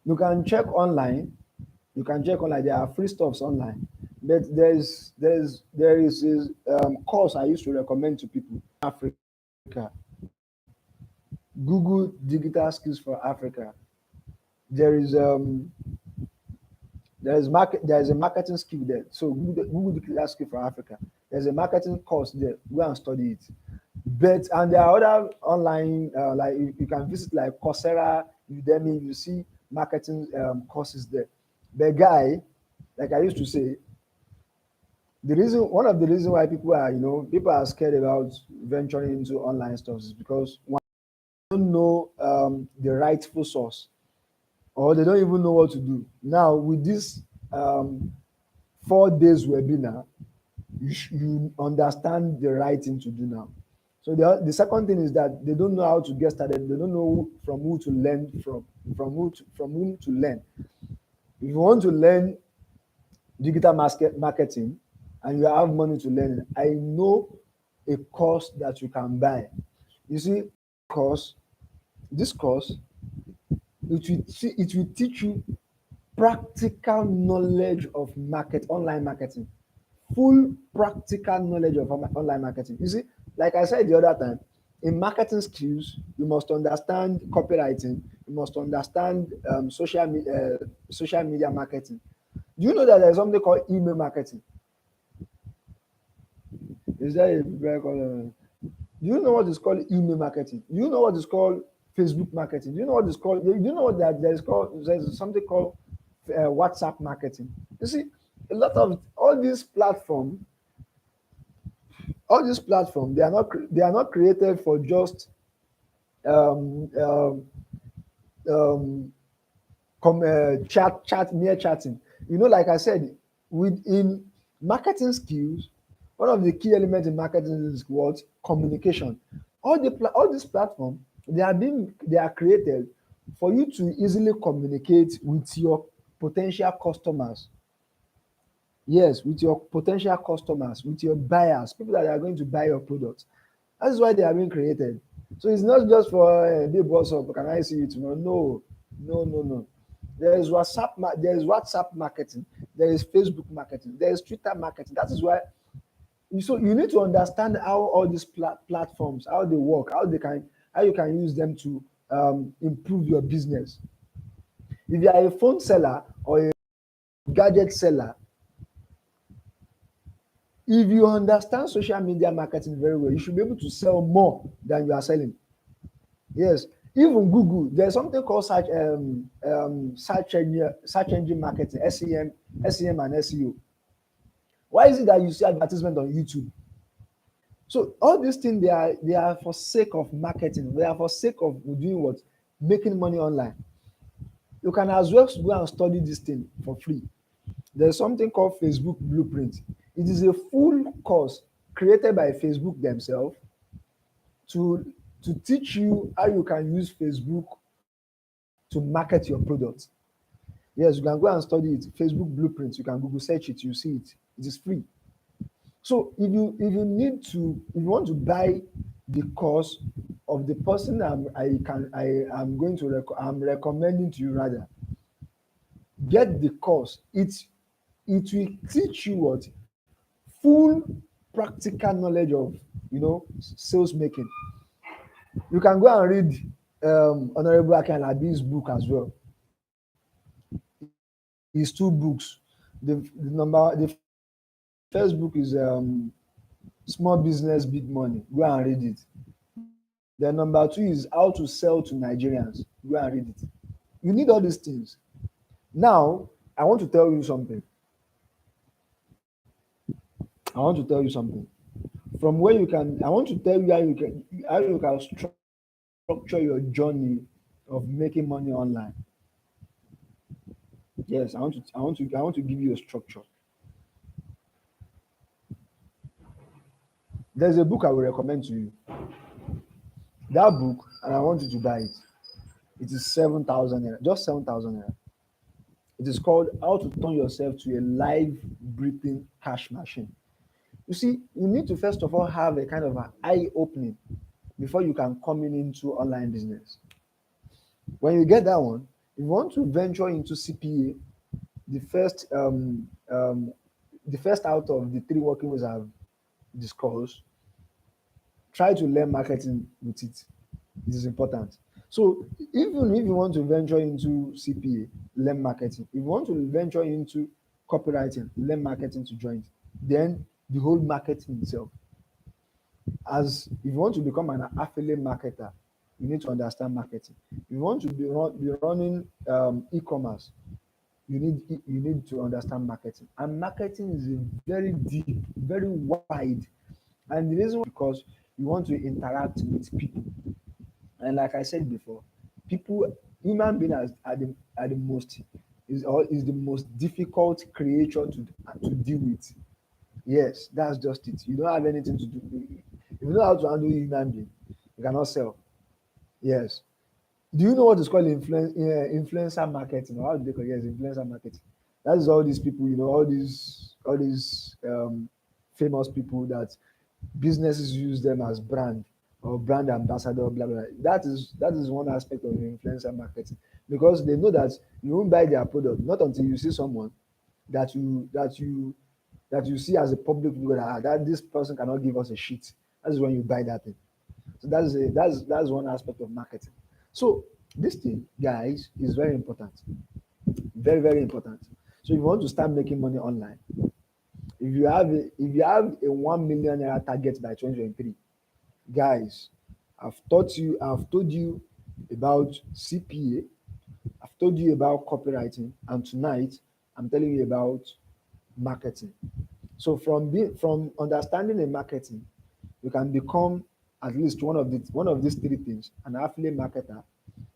You can check online. You can check online. There are free stuffs online, but there is course I used to recommend to people. Africa. Google digital skills for Africa. There is there is a marketing skill there. So Google digital skill for Africa. There's a marketing course there. Go and study it. And there are other online like you can visit like Coursera, Udemy. You see marketing courses there. The guy, like I used to say, one of the reasons why people are scared about venturing into online stuff is because one, don't know the rightful source, or they don't even know what to do. Now with this 4 days webinar, you understand the right thing to do now. So the second thing is that they don't know how to get started. They don't know from who to learn from whom to learn. If you want to learn digital marketing, and you have money to learn it, I know a course that you can buy. You see, course, this course, it will teach you practical knowledge of online marketing, full practical knowledge of online marketing. You see, like I said the other time, in marketing skills, you must understand copywriting, you must understand social media marketing. Do you know that there's something called email marketing? Is there a very called? Do you know what is called email marketing? Do you know what is called Facebook marketing? Do you know what is called? Do you know what that there's called? There's something called WhatsApp marketing. You see, a lot of all these platforms, they are not created for just um, um, um, mere chatting. You know, like I said, within marketing skills, one of the key elements in marketing is what? Communication. All these platforms, they are created for you to easily communicate with your potential customers. Yes, with your potential customers, with your buyers, people that are going to buy your products. That's why they are being created. So it's not just for big boss up. Can I see you tomorrow? No, no, no, no. There is WhatsApp marketing. There is Facebook marketing. There is Twitter marketing. That is why. So you need to understand how all these platforms, how they work, how you can use them to improve your business. If you are a phone seller or a gadget seller, if you understand social media marketing very well, you should be able to sell more than you are selling. Yes, even Google, there's something called search engine marketing, SEM and SEO. Why is it that you see advertisement on YouTube? So all these things, they are for sake of marketing. They are for sake of doing what? Making money online. You can as well go and study this thing for free. There's something called Facebook Blueprint. It is a full course created by Facebook themselves to teach you how you can use Facebook to market your products. Yes, you can go and study it. Facebook Blueprint. You can Google search it. You see it. It is free. So if you want to buy the course of the person I'm recommending to you, rather, get the course. It will teach you what? Full practical knowledge of sales making. You can go and read Honorable Akinlabi's book as well. His two books. The first book is Small Business Big Money. Go and read it. Then number two is How to Sell to Nigerians. Go and read it. You need all these things. Now, I want to tell you something. From where you can, I want to tell you how you can structure your journey of making money online. Yes, I want to give you a structure. There's a book I will recommend to you. That book, and I want you to buy it. It is 7,000 naira, just 7,000 naira. It is called How to Turn Yourself to a Live Breathing Cash Machine. You see, you need to first of all have a kind of an eye opening before you can come into online business. When you get that one, if you want to venture into CPA, the first out of the three working ways I've discussed, try to learn marketing with it. It is important. So even if you want to venture into CPA, learn marketing. If you want to venture into copywriting, learn marketing to join it. Then the whole marketing itself. As if you want to become an affiliate marketer, you need to understand marketing. If you want to be running e-commerce, you need to understand marketing. And marketing is a very deep, very wide. And the reason because you want to interact with people. And like I said before, human beings are the most is the most difficult creature to deal with. Yes, that's just it. You don't have anything to do. If you know how to handle human being, you cannot sell. Yes. Do you know what is called influencer marketing? Or how do they call it? Yes, influencer marketing. That is all these people, all these famous people that businesses use them as brand or brand ambassador, blah blah. That is one aspect of influencer marketing, because they know that you won't buy their product not until you see someone that you see as a public figure that this person cannot give us a shit. That is when you buy that thing. So that's one aspect of marketing. So this thing, guys, is very important, very very important. So if you want to start making money online, if you have a 1 million naira target by 2023, guys, I've told you about CPA, I've told you about copywriting, and tonight I'm telling you about marketing. So from understanding the marketing, you can become at least one of these three things: an affiliate marketer.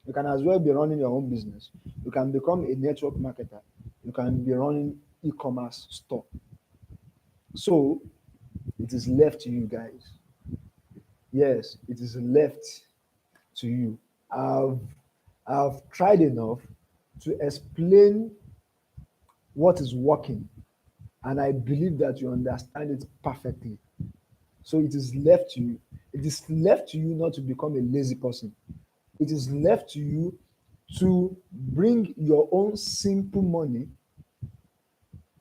You can as well be running your own business. You can become a network marketer. You can be running e-commerce store. So it is left to you guys. Yes, it is left to you. I've I've tried enough to explain what is working, and I believe that you understand it perfectly. So it is left to you. It is left to you not to become a lazy person. It is left to you to bring your own simple money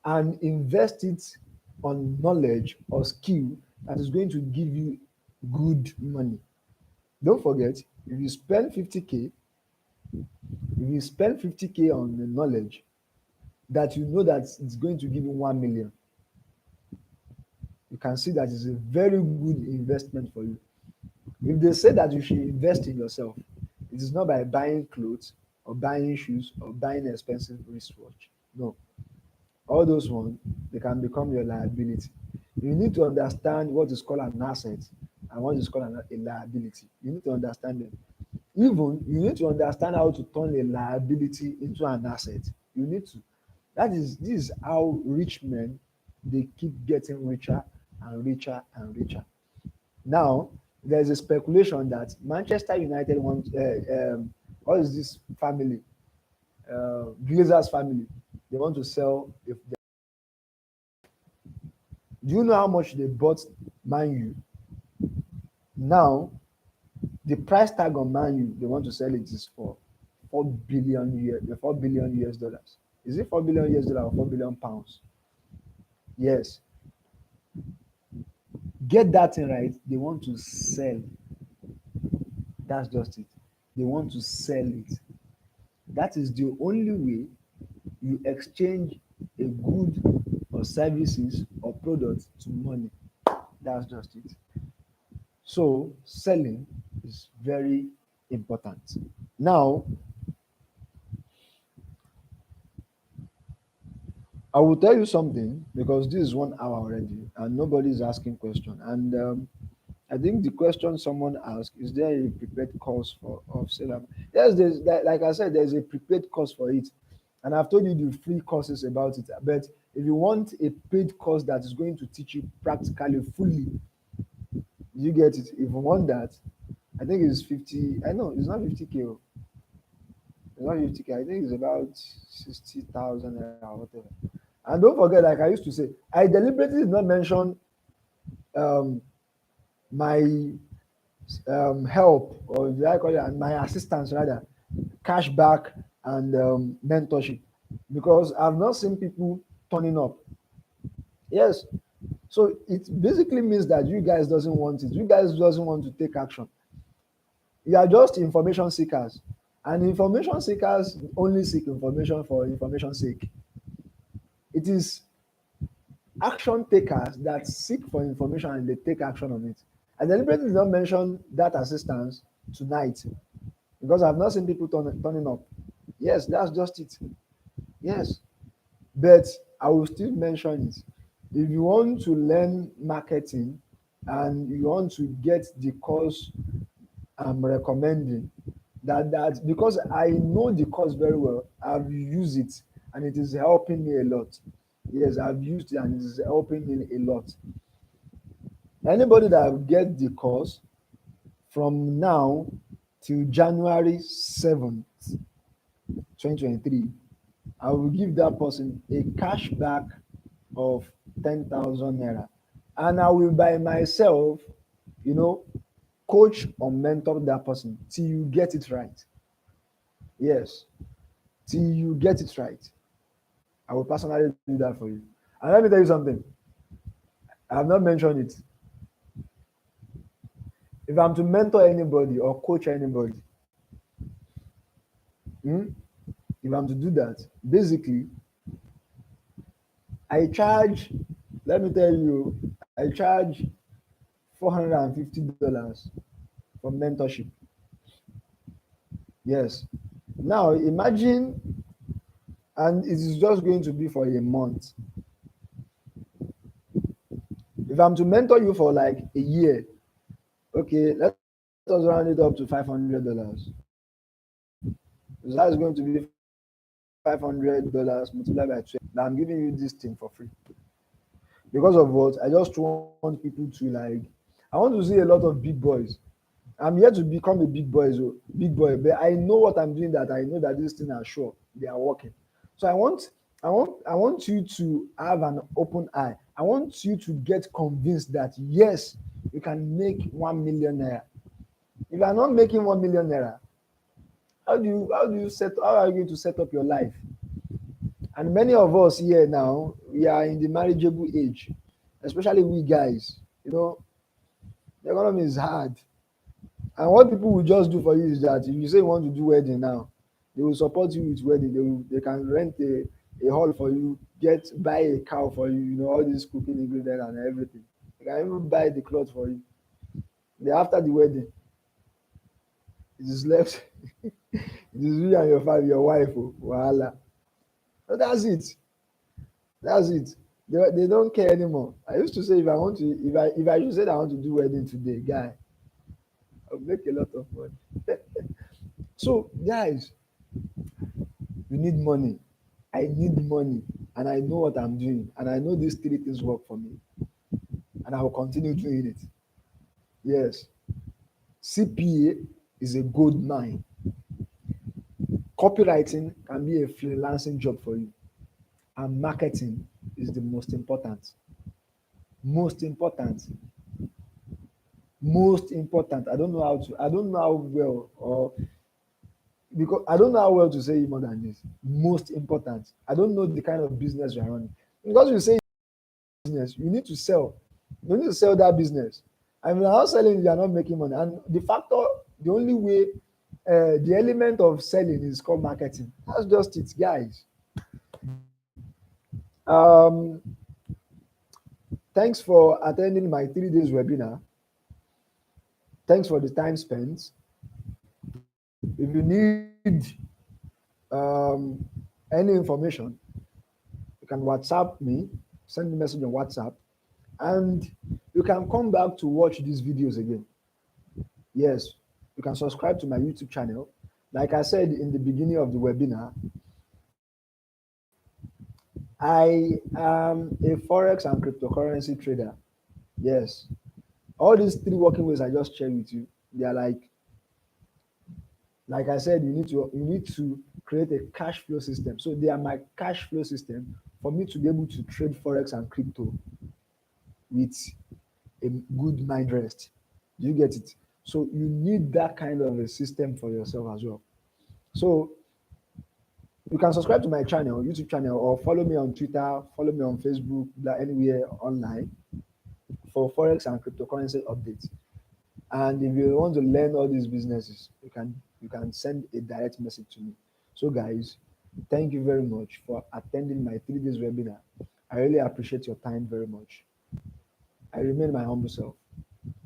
and invest it on knowledge or skill that is going to give you good money. Don't forget, if you spend 50K, if you spend 50K on the knowledge that you know that it's going to give you 1 million, you can see that it's a very good investment for you. If they say that you should invest in yourself, it is not by buying clothes or buying shoes or buying expensive wristwatch. No, all those ones, they can become your liability. You need to understand what is called an asset and what is called a liability. You need to understand them. Even you need to understand how to turn a liability into an asset. You need to. This is how rich men, they keep getting richer and richer and richer. Now, there's a speculation that Manchester United wants, what is this family? Glazers family. They want to sell. Do you know how much they bought Man U? Now, the price tag on Man U, they want to sell it is for 4 billion US dollars. Is it 4 billion US dollars or 4 billion pounds? Yes. Get that thing right. They want to sell. That's just it. They want to sell it. That is the only way you exchange a good or services or products to money. That's just it. So selling is very important. Now, I will tell you something because this is 1 hour already and nobody is asking question. And I think the question someone asked is there a prepared course for of seller? Yes, like I said, there's a prepared course for it, and I've told you the free courses about it. But if you want a paid course that is going to teach you practically fully, you get it. If you want that, I think it's 50. I know it's not 50K. It's not 50K. I think it's about 60,000 or whatever. And don't forget, like I used to say, I deliberately did not mention um, my help, or did I call it my assistance rather, cashback and mentorship, because I've not seen people turning up. Yes, so it basically means that you guys doesn't want it. You guys doesn't want to take action. You are just information seekers, and information seekers only seek information for information's sake. It is action takers that seek for information and they take action on it. I deliberately did not mention that assistance tonight because I've not seen people turning up. Yes, that's just it. Yes, but I will still mention it. If you want to learn marketing and you want to get the course I'm recommending, that because I know the course very well, I've used it and it is helping me a lot. Yes, I've used it and it is helping me a lot. Anybody that get the course from now till January 7th, 2023, I will give that person a cash back of 10,000 naira. And I will by myself, you know, coach or mentor that person till you get it right. Yes, till you get it right. I will personally do that for you. And let me tell you something. I have not mentioned it. If I'm to mentor anybody or coach anybody, hmm, if I'm to do that, basically, I charge, let me tell you, I charge $450 for mentorship. Yes. Now imagine, and it is just going to be for a month. If I'm to mentor you for like a year, okay, let us round it up to $500. So that's going to be $500 multiplied by 12. Now I'm giving you this thing for free. Because of what? I just want people to like, I want to see a lot of big boys. I'm here to become a big boy, but I know what I'm doing, that I know that these things are sure they are working. So I want you to have an open eye. I want you to get convinced that yes, you can make 1 million naira. If you are not making 1 million naira, how are you going to set up your life? And many of us here now, we are in the marriageable age, especially we guys. The economy is hard. And what people will just do for you is that if you say you want to do wedding now, they will support you with wedding. They can rent a hall for you, buy a cow for you, all these cooking ingredients and everything. They can even buy the cloth for you. Then after the wedding, it is left. It is you and your family, your wife, oh, wahala. So that's it. That's it. They don't care anymore. I used to say if I should say that I want to do wedding today, guy, I'll make a lot of money. So guys, you need money. I need money, and I know what I'm doing, and I know these three things work for me, and I will continue doing it. Yes, CPA is a gold mine. Copywriting can be a freelancing job for you, and marketing is the most important. Most important. Most important. I don't know how well, or because I don't know how well to say it more than this. Most important. I don't know the kind of business you're running. Because you say business, you need to sell. You need to sell that business. And if you're not selling, you are not making money. And the only way, the element of selling is called marketing. That's just it, guys. Um, Thanks for attending my 3 days webinar. Thanks for the time spent. If you need um, any information, you can WhatsApp me, send me a message on WhatsApp, and you can come back to watch these videos again. Yes, you can subscribe to my YouTube channel. Like I said in the beginning of the webinar, I am a forex and cryptocurrency trader. Yes, all these three working ways I just shared with you, they are like I said, you need to create a cash flow system. So they are my cash flow system for me to be able to trade forex and crypto with a good mind rest. Do you get it? So you need that kind of a system for yourself as well. So you can subscribe to my channel, YouTube channel, or follow me on Twitter, follow me on Facebook, anywhere online for forex and cryptocurrency updates. And if you want to learn all these businesses, you can send a direct message to me. So guys, thank you very much for attending my 3 days webinar. I really appreciate your time very much. I remain my humble self,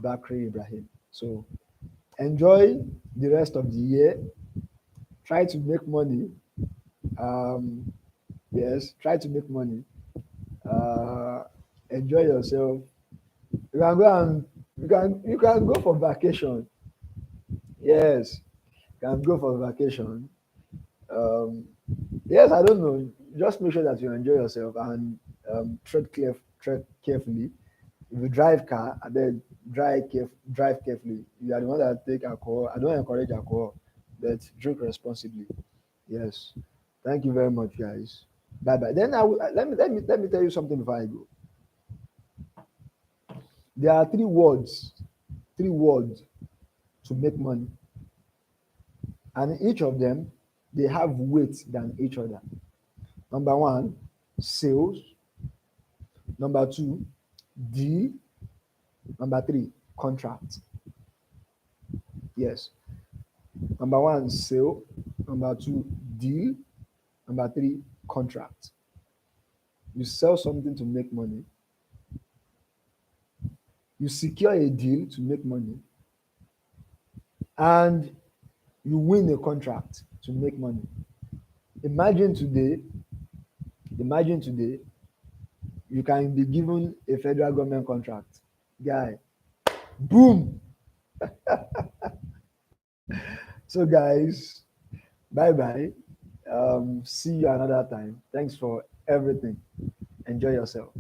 Bakri Ibrahim. So enjoy the rest of the year. Try to make money. Um, yes, try to make money. Uh, Enjoy yourself. You can go and you can go for vacation. Yes, you can go for vacation. Um, yes, I don't know. Just make sure that you enjoy yourself and tread carefully. If you drive car, and then drive carefully. You are the one that take alcohol. I don't encourage alcohol, but drink responsibly. Yes. Thank you very much, guys. Bye bye. Then let me tell you something before I go. There are three words to make money, and each of them they have weight than each other. Number one, sales. Number two, deal. Number three, contract. Yes. Number one, sale. Number two, deal. Number three, contract. You sell something to make money. You secure a deal to make money. And you win a contract to make money. Imagine today, imagine today, you can be given a federal government contract. Guy, boom. So, guys, bye bye. See you another time. Thanks for everything. Enjoy yourself.